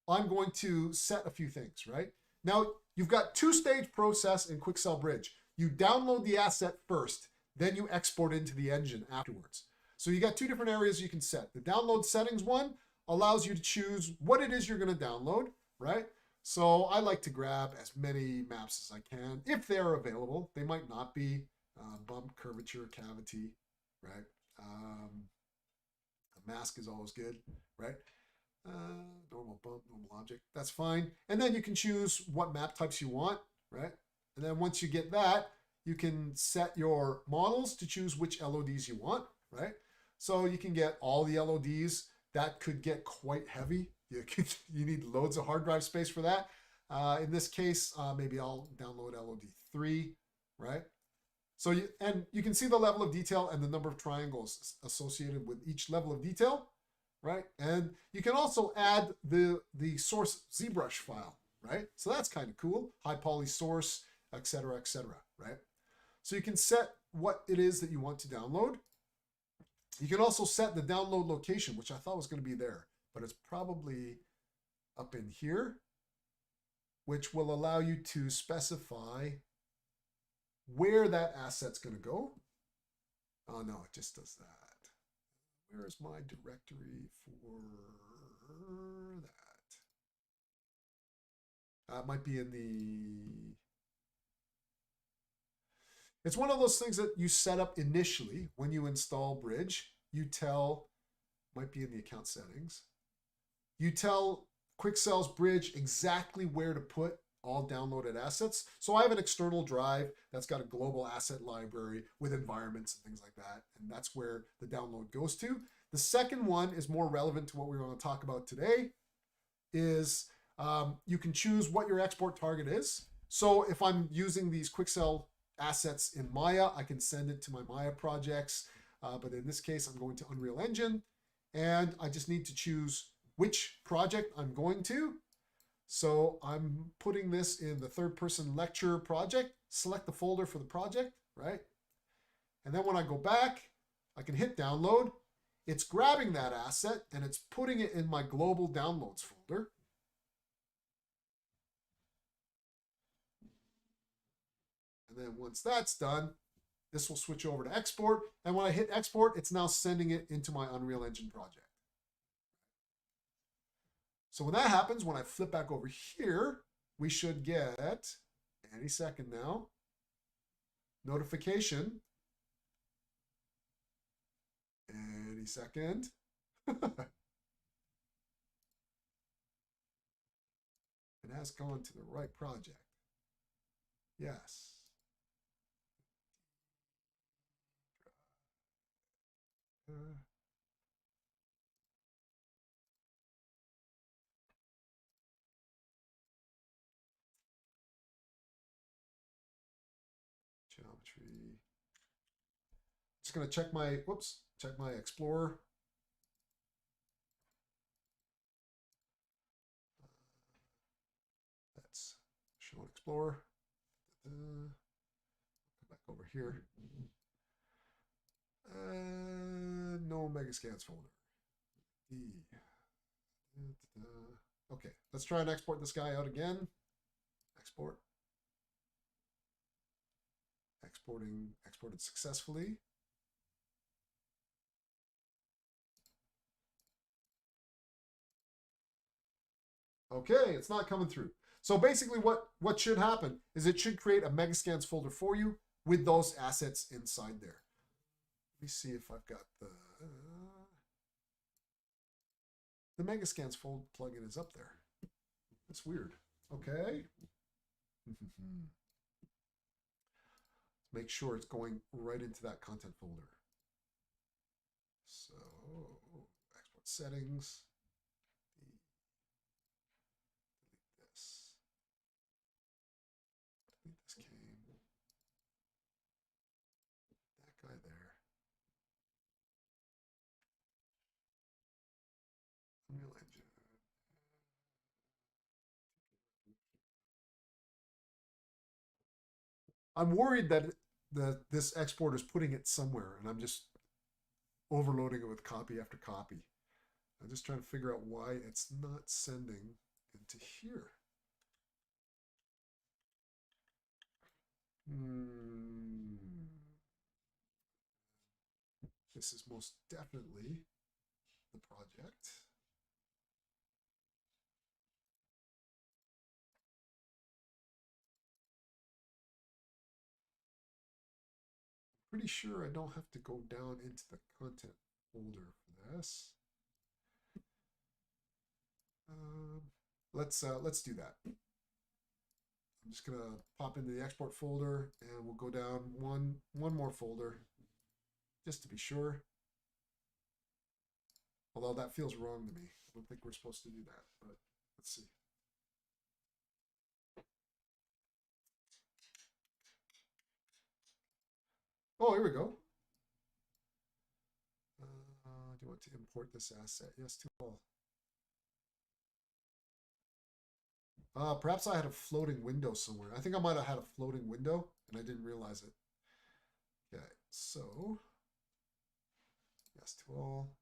I'm going to set a few things, right? Now, you've got two-stage process in Quicksell Bridge. You download the asset first, then you export into the engine afterwards. So you got two different areas you can set. The download settings one allows you to choose what it is you're going to download, right? So I like to grab as many maps as I can if they're available. They might not be. Bump, curvature, cavity, right? A mask is always good, right? Normal bump, normal object, that's fine. And then you can choose what map types you want, right? And then once you get that, you can set your models to choose which LODs you want, right? So you can get all the LODs. That could get quite heavy. You need loads of hard drive space for that. In this case, maybe I'll download LOD 3, right? So you can see the level of detail and the number of triangles associated with each level of detail, right? And you can also add the source ZBrush file, right? So that's kind of cool. High poly source, etc., right? So you can set what it is that you want to download. You can also set the download location, which I thought was going to be there, but it's probably up in here, which will allow you to specify where that asset's going to go. Oh no, it just does that. Where is my directory for that? It might be in the... It's one of those things that you set up initially when you install Bridge. You tell, might be in the account settings. You tell Quicksell's Bridge exactly where to put all downloaded assets. So I have an external drive that's got a global asset library with environments and things like that. And that's where the download goes to. The second one is more relevant to what we want to talk about today, is you can choose what your export target is. So if I'm using these Quicksell assets in Maya, I can send it to my Maya projects. But in this case, I'm going to Unreal Engine, and I just need to choose which project I'm going to. So I'm putting this in the third person lecture project, select the folder for the project, right? And then when I go back, I can hit download. It's grabbing that asset and it's putting it in my global downloads folder. And then once that's done, this will switch over to export. And when I hit export, it's now sending it into my Unreal Engine project. So when that happens, when I flip back over here, we should get, any second now, notification. Any second. It has gone to the right project. Yes. Geometry. Just going to check my, check my Explorer. That's show Explorer. Come back over here. No Megascans folder. Okay, let's try and export this guy out again. Export. Exported successfully. Okay, it's not coming through. So basically what should happen is it should create a Megascans folder for you with those assets inside there. Let me see if I've got the Megascans fold plugin is up there. That's weird. Okay. Make sure it's going right into that content folder. So export settings. Delete this. Delete this came. I'm worried that this export is putting it somewhere, and I'm just overloading it with copy after copy. I'm just trying to figure out why it's not sending into here. This is most definitely the project. Pretty sure I don't have to go down into the content folder for this. Let's do that. I'm just gonna pop into the export folder and we'll go down one more folder just to be sure. Although that feels wrong to me. I don't think we're supposed to do that, but let's see. Oh, here we go. Do you want to import this asset? Yes, to all. Perhaps I had a floating window somewhere. I think I might have had a floating window and I didn't realize it. Okay, so yes to all.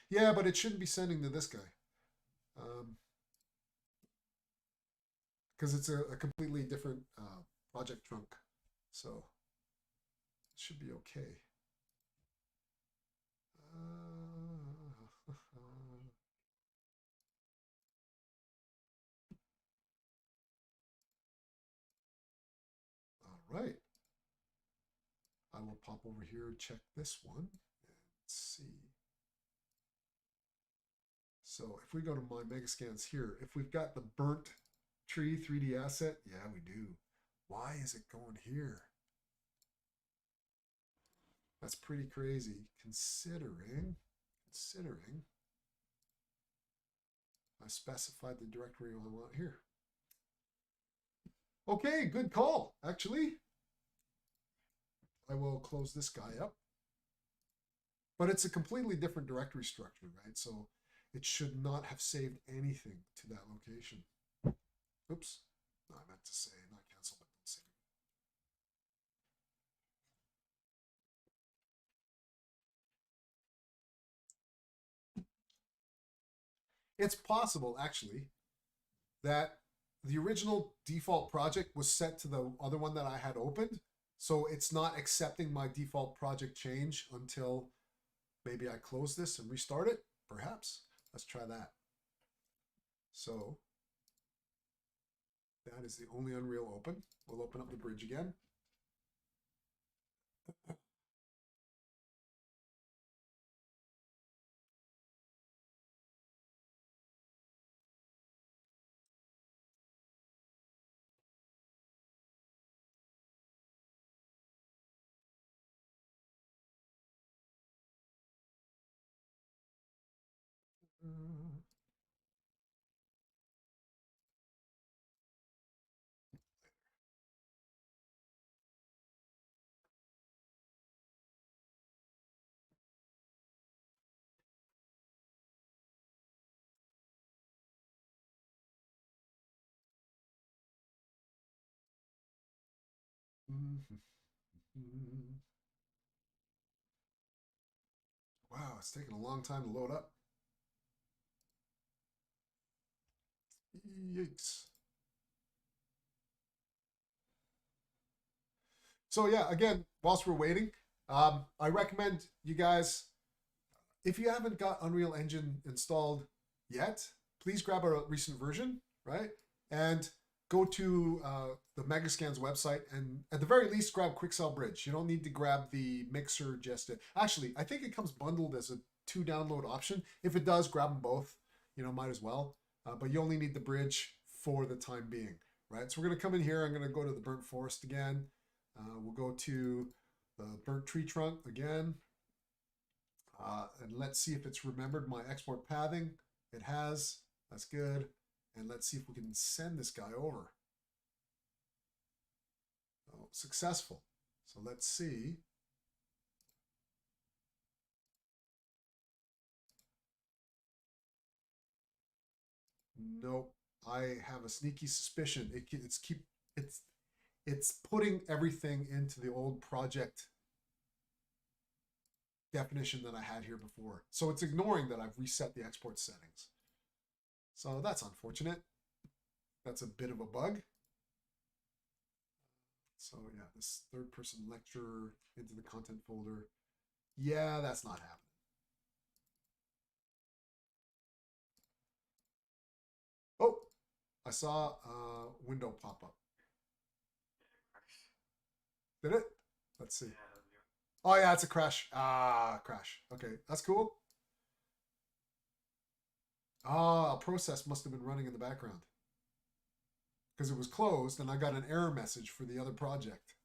Yeah, but it shouldn't be sending to this guy. Because it's a completely different project trunk. So it should be okay. All right. I will pop over here and check this one and see. So if we go to my Megascans here, if we've got the burnt tree 3D asset, yeah, we do. Why is it going here? That's pretty crazy considering I specified the directory I want here. Okay, good call, actually. I will close this guy up. But it's a completely different directory structure, right? So it should not have saved anything to that location. Oops. No, I meant to say not cancel, but don't save. It's possible, actually, that the original default project was set to the other one that I had opened. So it's not accepting my default project change until maybe I close this and restart it. Perhaps. Let's try that. So that is the only Unreal open. We'll open up the bridge again. Wow, it's taking a long time to load up. Yikes. So yeah, again, whilst we're waiting, I recommend you guys, if you haven't got Unreal Engine installed yet, please grab a recent version, right? And go to the Megascans website and at the very least grab Quixel Bridge. You don't need to grab the mixer just to, actually, I think it comes bundled as a 2 download option. If it does, grab them both, you know, might as well. But you only need the bridge for the time being, right? So we're gonna come in here, I'm gonna go to the burnt forest again. We'll go to the burnt tree trunk again. And let's see if it's remembered my export pathing. It has, that's good. And let's see if we can send this guy over. Oh, successful. So let's see. Nope. I have a sneaky suspicion it's putting everything into the old project definition that I had here before. So it's ignoring that I've reset the export settings. So that's unfortunate. That's a bit of a bug. So yeah, this third person lecture into the content folder. Yeah, that's not happening. Oh, I saw a window pop up. Did it? Let's see. Oh yeah, it's a crash. Ah, crash. Okay, that's cool. Ah, a process must have been running in the background because it was closed and I got an error message for the other project.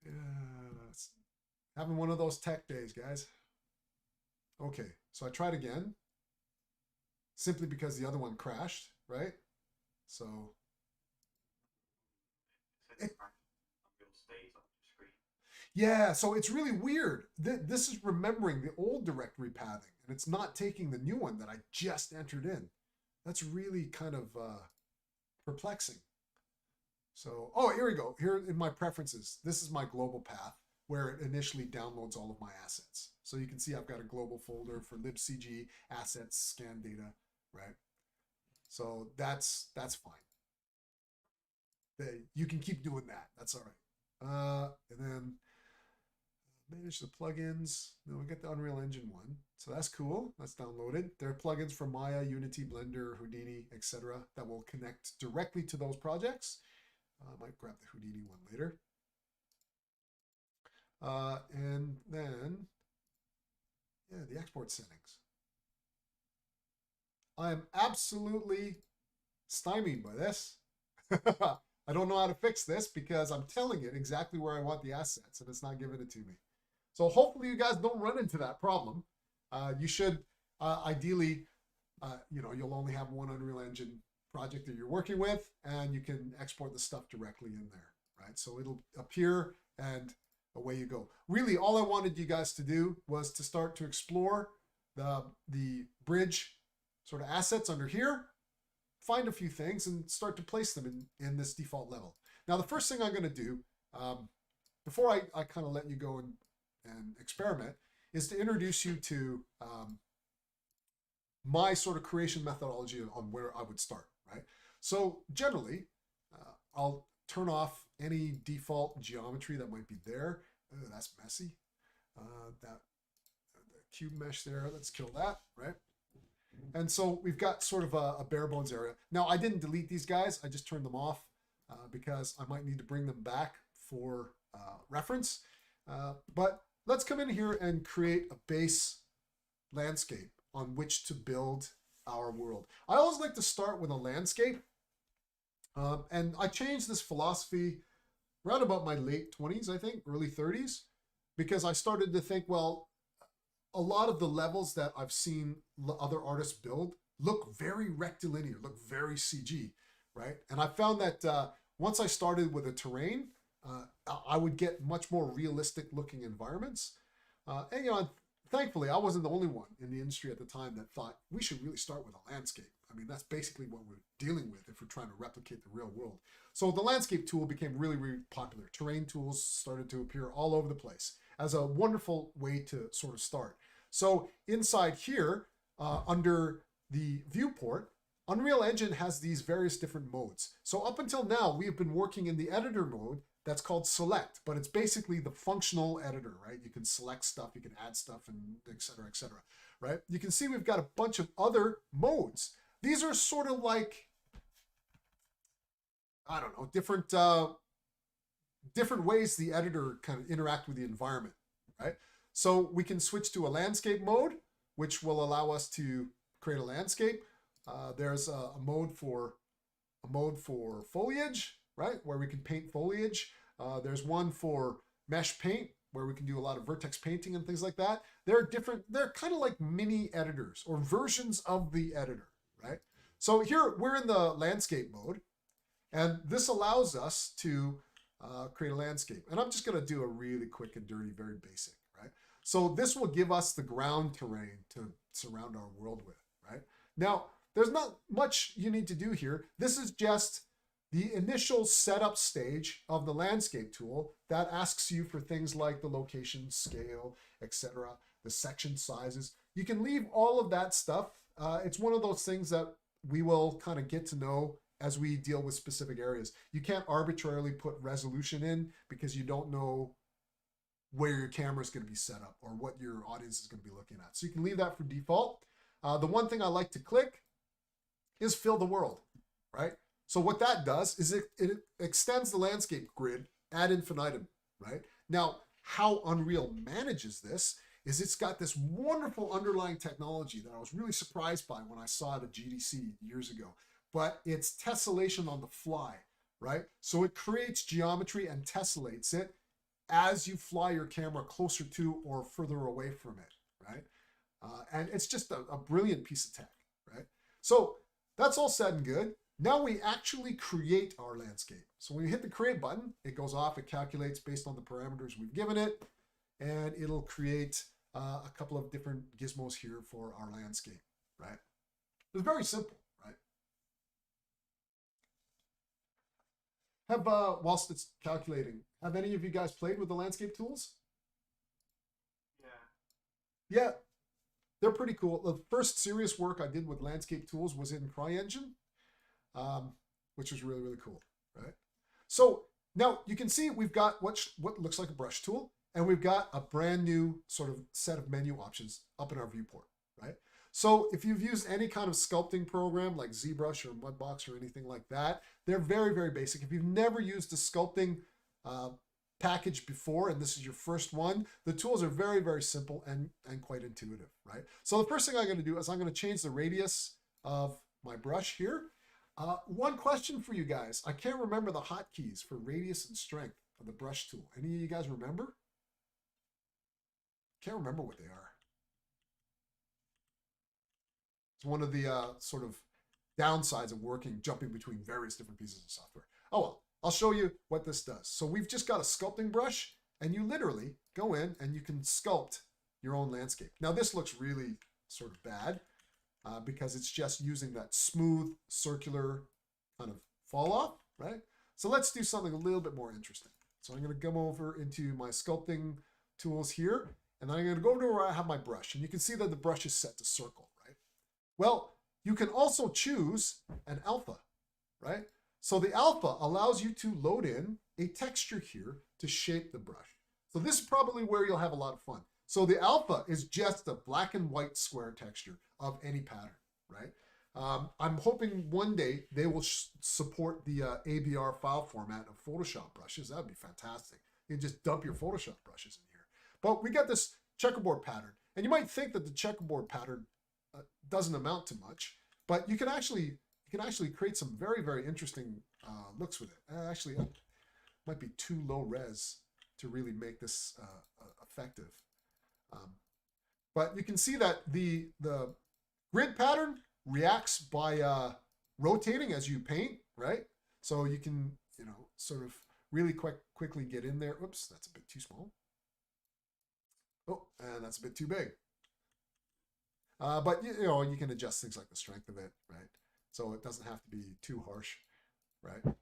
Yeah, having one of those tech days, guys. Okay, so I tried again simply because the other one crashed, right? So it, yeah, so it's really weird. This is remembering the old directory pathing, and it's not taking the new one that I just entered in. That's really kind of perplexing. So, oh, here we go. Here in my preferences, this is my global path where it initially downloads all of my assets. So you can see I've got a global folder for libcg, assets, scan data, right? So that's fine. You can keep doing that. That's all right. And then manage the plugins. Then we get the Unreal Engine one. So that's cool. That's downloaded. There are plugins for Maya, Unity, Blender, Houdini, etc. that will connect directly to those projects. I might grab the Houdini one later. And then, yeah, the export settings. I am absolutely stymied by this. I don't know how to fix this because I'm telling it exactly where I want the assets and it's not giving it to me. So hopefully you guys don't run into that problem. You should ideally, you'll only have one Unreal Engine project that you're working with and you can export the stuff directly in there, right? So it'll appear and away you go. Really, all I wanted you guys to do was to start to explore the bridge sort of assets under here, find a few things and start to place them in this default level. Now, the first thing I'm going to do, before I kind of let you go and experiment, is to introduce you to my sort of creation methodology on where I would start, right? So generally, I'll turn off any default geometry that might be there. That's messy. The cube mesh there, let's kill that, right? And so we've got sort of a bare bones area. Now, I didn't delete these guys. I just turned them off because I might need to bring them back for reference. But let's come in here and create a base landscape on which to build our world. I always like to start with a landscape. And I changed this philosophy around about my late 20s, I think, early 30s, because I started to think, well, a lot of the levels that I've seen other artists build look very rectilinear, look very CG, right? And I found that once I started with a terrain, I would get much more realistic looking environments. And thankfully, I wasn't the only one in the industry at the time that thought we should really start with a landscape. I mean, that's basically what we're dealing with if we're trying to replicate the real world. So the landscape tool became really, really popular. Terrain tools started to appear all over the place as a wonderful way to sort of start. So inside here, under the viewport, Unreal Engine has these various different modes. So up until now, we have been working in the editor mode that's called select, but it's basically the functional editor, right? You can select stuff, you can add stuff, and et cetera, right? You can see we've got a bunch of other modes. These are sort of like, I don't know, different ways the editor kind of interact with the environment, right? So we can switch to a landscape mode, which will allow us to create a landscape. There's a mode for foliage, right, where we can paint foliage. There's one for mesh paint, where we can do a lot of vertex painting and things like that. They're kind of like mini editors or versions of the editor, right? So here we're in the landscape mode, and this allows us to create a landscape. And I'm just going to do a really quick and dirty, very basic, right? So this will give us the ground terrain to surround our world with, right? Now, there's not much you need to do here. This is just the initial setup stage of the landscape tool that asks you for things like the location, scale, etc., the section sizes. You can leave all of that stuff. It's one of those things that we will kind of get to know as we deal with specific areas. You can't arbitrarily put resolution in because you don't know where your camera is going to be set up or what your audience is going to be looking at. So you can leave that for default. The one thing I like to click is fill the world, right? So what that does is it extends the landscape grid ad infinitum, right? Now, how Unreal manages this is it's got this wonderful underlying technology that I was really surprised by when I saw it at GDC years ago. But it's tessellation on the fly, right? So it creates geometry and tessellates it as you fly your camera closer to or further away from it, right? And it's just a brilliant piece of tech, right? So that's all said and good. Now we actually create our landscape. So when you hit the create button, it goes off, it calculates based on the parameters we've given it, and it'll create a couple of different gizmos here for our landscape, right? It's very simple, right? Have, whilst it's calculating, have any of you guys played with the landscape tools? Yeah, they're pretty cool. The first serious work I did with landscape tools was in CryEngine, which was really, really cool, right? So now you can see we've got what looks like a brush tool, and we've got a brand new sort of set of menu options up in our viewport, right? So if you've used any kind of sculpting program like ZBrush or Mudbox or anything like that, they're very, very basic. If you've never used a sculpting package before, and this is your first one, the tools are very, very simple and quite intuitive, right? So the first thing I'm going to do is I'm going to change the radius of my brush here. One question for you guys. I can't remember the hotkeys for radius and strength of the brush tool. Any of you guys remember? Can't remember what they are. It's one of the sort of downsides of jumping between various different pieces of software. Oh well, I'll show you what this does. So we've just got a sculpting brush, and you literally go in and you can sculpt your own landscape. Now this looks really sort of bad because it's just using that smooth circular kind of fall off, right? So let's do something a little bit more interesting. So I'm going to come over into my sculpting tools here, and then I'm going to go to where I have my brush, and you can see that the brush is set to circle, right? Well, you can also choose an alpha, right? So the alpha allows you to load in a texture here to shape the brush. So this is probably where you'll have a lot of fun. So the alpha is just a black and white square texture of any pattern, right? I'm hoping one day they will support the ABR file format of Photoshop brushes. That would be fantastic. You can just dump your Photoshop brushes in here. But we got this checkerboard pattern. And you might think that the checkerboard pattern doesn't amount to much, but you can actually create some very, very interesting looks with it. Actually, it might be too low res to really make this effective. But you can see that the grid pattern reacts by rotating as you paint, right? So you can, sort of really quickly get in there. Oops, that's a bit too small. Oh, and that's a bit too big. But you can adjust things like the strength of it, right? So it doesn't have to be too harsh, right?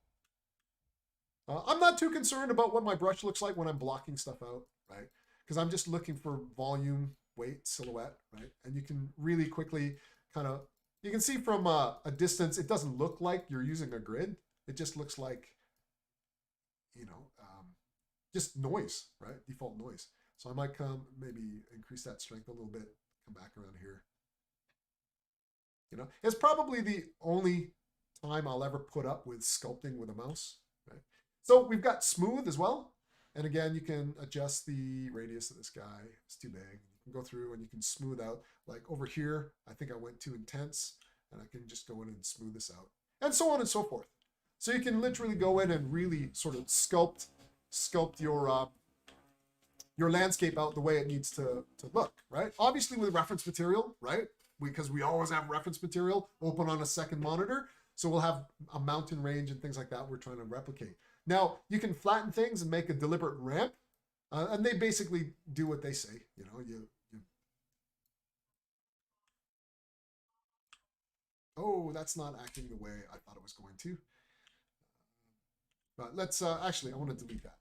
I'm not too concerned about what my brush looks like when I'm blocking stuff out, right? Because I'm just looking for volume, weight, silhouette, right? And you can really quickly you can see from a distance, it doesn't look like you're using a grid. It just looks like, just noise, right? Default noise. So I might maybe increase that strength a little bit, come back around here. It's probably the only time I'll ever put up with sculpting with a mouse, right? So we've got smooth as well. And again, you can adjust the radius of this guy. It's too big. You can go through and you can smooth out. Like over here, I think I went too intense, and I can just go in and smooth this out, and so on and so forth. So you can literally go in and really sort of sculpt your landscape out the way it needs to look, right? Obviously with reference material, right? Because we always have reference material open on a second monitor. So we'll have a mountain range and things like that we're trying to replicate. Now, you can flatten things and make a deliberate ramp. And they basically do what they say. Oh, that's not acting the way I thought it was going to. But let's, actually, I want to delete that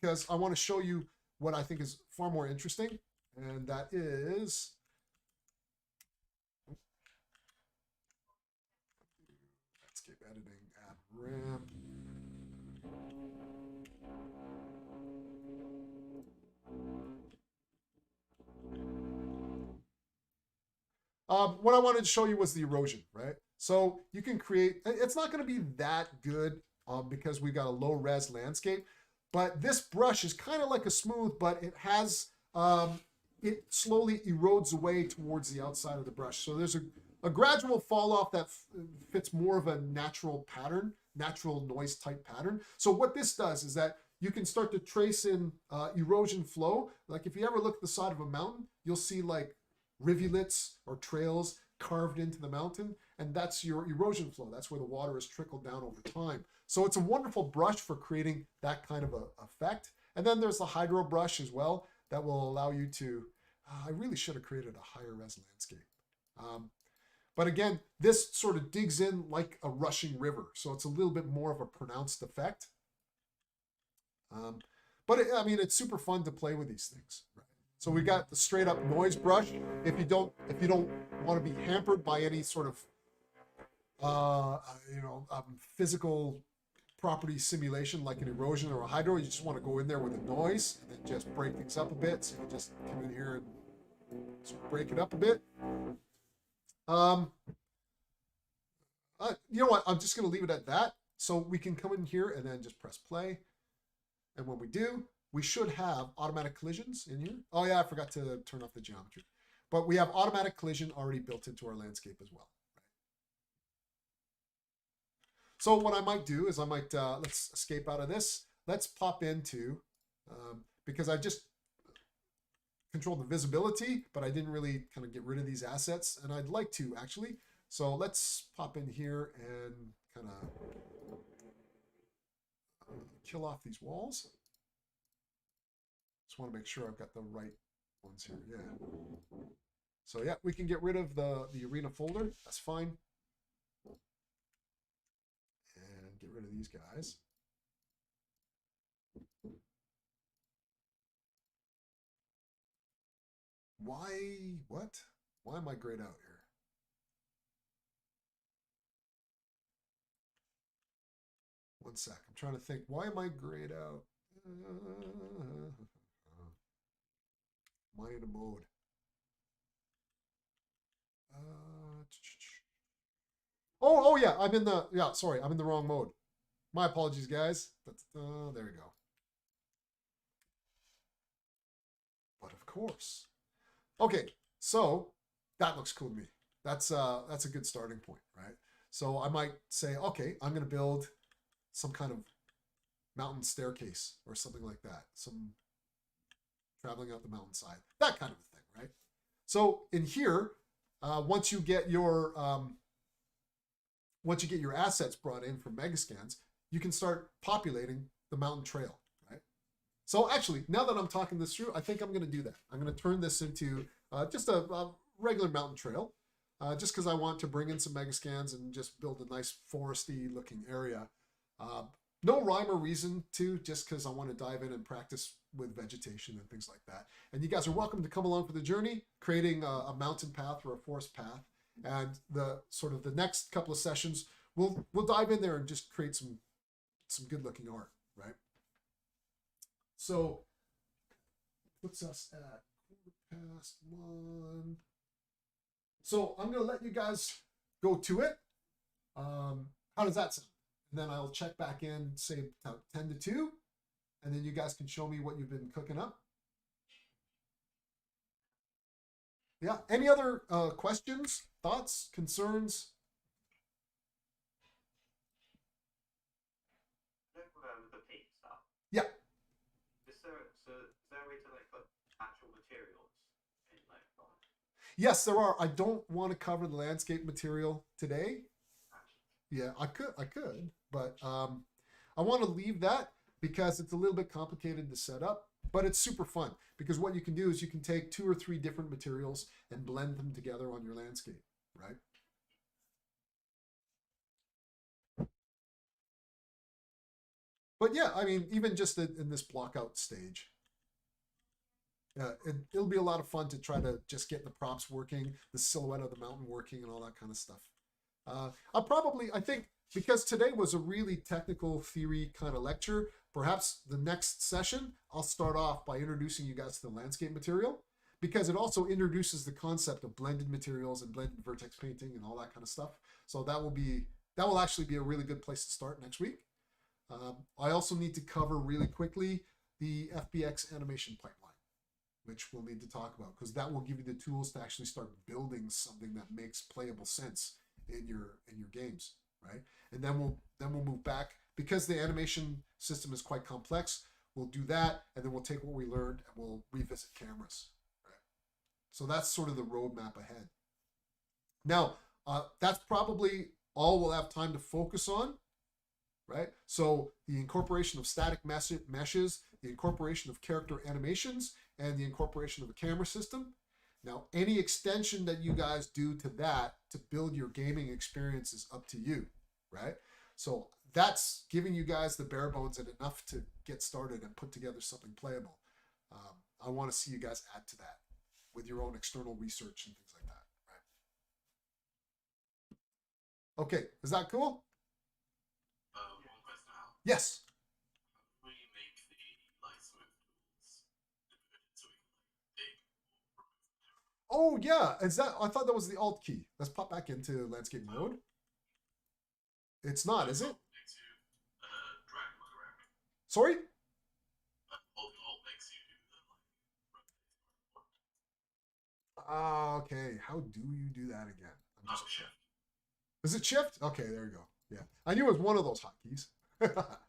because I want to show you what I think is far more interesting. And that is, landscape editing, add ramp. What I wanted to show you was the erosion, right? So you can create, it's not going to be that good because we've got a low res landscape, but this brush is kind of like a smooth, but it has, it slowly erodes away towards the outside of the brush. So there's a gradual fall off that fits more of a natural pattern, natural noise type pattern. So what this does is that you can start to trace in erosion flow. Like if you ever look at the side of a mountain, you'll see like rivulets or trails carved into the mountain, and that's your erosion flow. That's where the water has trickled down over time. So it's a wonderful brush for creating that kind of a effect. And then there's the hydro brush as well that will allow you to, I really should have created a higher res landscape. But again, this sort of digs in like a rushing river. So it's a little bit more of a pronounced effect. But I mean, it's super fun to play with these things, right? So we got the straight up noise brush. If you don't want to be hampered by any sort of physical property simulation like an erosion or a hydro, you just want to go in there with a noise and then just break things up a bit. So you can just come in here and sort of break it up a bit. You know what? I'm just going to leave it at that. So we can come in here and then just press play. And when we do, we should have automatic collisions in here. Oh yeah, I forgot to turn off the geometry. But we have automatic collision already built into our landscape as well. Right? So what I might do is I might, let's escape out of this. Let's pop into, because I just controlled the visibility, but I didn't really kind of get rid of these assets. And I'd like to actually. So let's pop in here and kind of kill off these walls. Just want to make sure I've got the right ones here. Yeah. So yeah, we can get rid of the arena folder. That's fine. And get rid of these guys. What? Why am I grayed out here? One sec. I'm trying to think. Why am I grayed out? Am I in a mode? Oh yeah, I'm in the, yeah, sorry, I'm in the wrong mode. My apologies, guys. There we go. But of course. Okay, so that looks cool to me. That's a good starting point, right? So I might say, okay, I'm going to build some kind of mountain staircase or something like that. Some traveling up the mountainside, that kind of a thing, right? So in here, once you get your assets brought in from Megascans, you can start populating the mountain trail, right? So actually, now that I'm talking this through, I think I'm going to do that. I'm going to turn this into just a regular mountain trail, just because I want to bring in some Megascans and just build a nice foresty looking area. No rhyme or reason to, just because I want to dive in and practice with vegetation and things like that. And you guys are welcome to come along for the journey, creating a mountain path or a forest path. And the sort of the next couple of sessions, we'll dive in there and just create some good looking art, right? So puts us at 1:15. So I'm gonna let you guys go to it. How does that sound? And then I'll check back in, say 10 to 2, and then you guys can show me what you've been cooking up. Yeah. Any other questions, thoughts, concerns? With the paint stuff. Yeah. Is there a way to like put actual materials in like? Yes, there are. I don't want to cover the landscape material today. Yeah, I could, but I want to leave that because it's a little bit complicated to set up, but it's super fun because what you can do is you can take 2 or 3 different materials and blend them together on your landscape, right? But yeah, I mean, even just in this block out stage, it'll be a lot of fun to try to just get the props working, the silhouette of the mountain working, and all that kind of stuff. I think because today was a really technical theory kind of lecture, perhaps the next session, I'll start off by introducing you guys to the landscape material, because it also introduces the concept of blended materials and blended vertex painting and all that kind of stuff. So that will actually be a really good place to start next week. I also need to cover really quickly the FBX animation pipeline, which we'll need to talk about, because that will give you the tools to actually start building something that makes playable sense in your games, right? And then we'll move back, because the animation system is quite complex. We'll do that, and then we'll take what we learned and we'll revisit cameras, right? So that's sort of the roadmap ahead. Now, that's probably all we'll have time to focus on, right? So the incorporation of static meshes, the incorporation of character animations, and the incorporation of a camera system. Now, any extension that you guys do to that to build your gaming experience is up to you, right? So that's giving you guys the bare bones and enough to get started and put together something playable. I want to see you guys add to that with your own external research and things like that, right? Okay, is that cool? One question, Al. Yes. How do we make the light smooth tools inverted so we can dig or remove? Oh yeah, I thought that was the Alt key. Let's pop back into landscape mode. It's not, is it? Makes you drag them around. Sorry? Alt makes you do the Okay. How do you do that again? shift. Is it shift? Okay, there you go. Yeah, I knew it was one of those hotkeys. That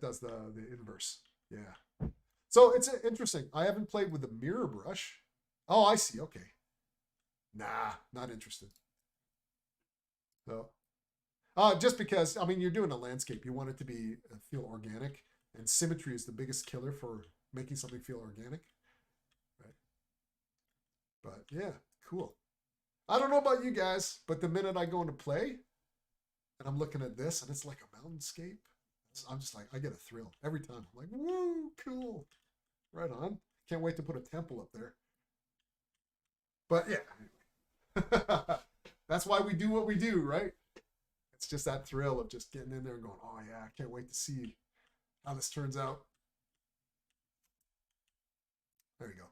does the inverse. Yeah. So it's interesting. I haven't played with the mirror brush. Oh, I see. Okay. Nah, not interested. So, just because, I mean, you're doing a landscape, you want it to be feel organic, and symmetry is the biggest killer for making something feel organic, right? But yeah, cool. I don't know about you guys, but the minute I go into play, and I'm looking at this, and it's like a mountainscape, I'm just like, I get a thrill every time. I'm like, woo, cool, right on. Can't wait to put a temple up there. But yeah, anyway. That's why we do what we do, right? It's just that thrill of just getting in there and going, oh yeah, I can't wait to see how this turns out. There you go.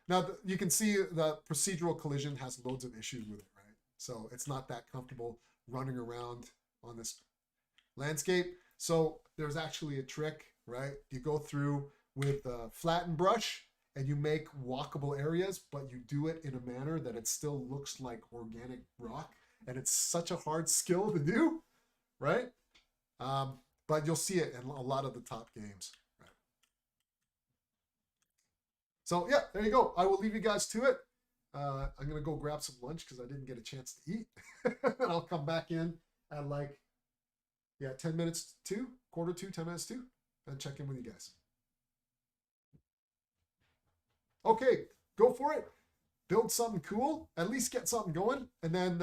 Now you can see the procedural collision has loads of issues with it, right? So it's not that comfortable running around on this landscape. So there's actually a trick, right? You go through with a flattened brush and you make walkable areas, but you do it in a manner that it still looks like organic rock. And it's such a hard skill to do, right? But you'll see it in a lot of the top games. Right? So yeah, there you go. I will leave you guys to it. I'm gonna go grab some lunch because I didn't get a chance to eat. And I'll come back in at like, 10 minutes to, quarter to, 10 minutes to, and check in with you guys. Okay, go for it. Build something cool, at least get something going, and then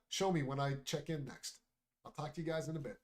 show me when I check in next. I'll talk to you guys in a bit.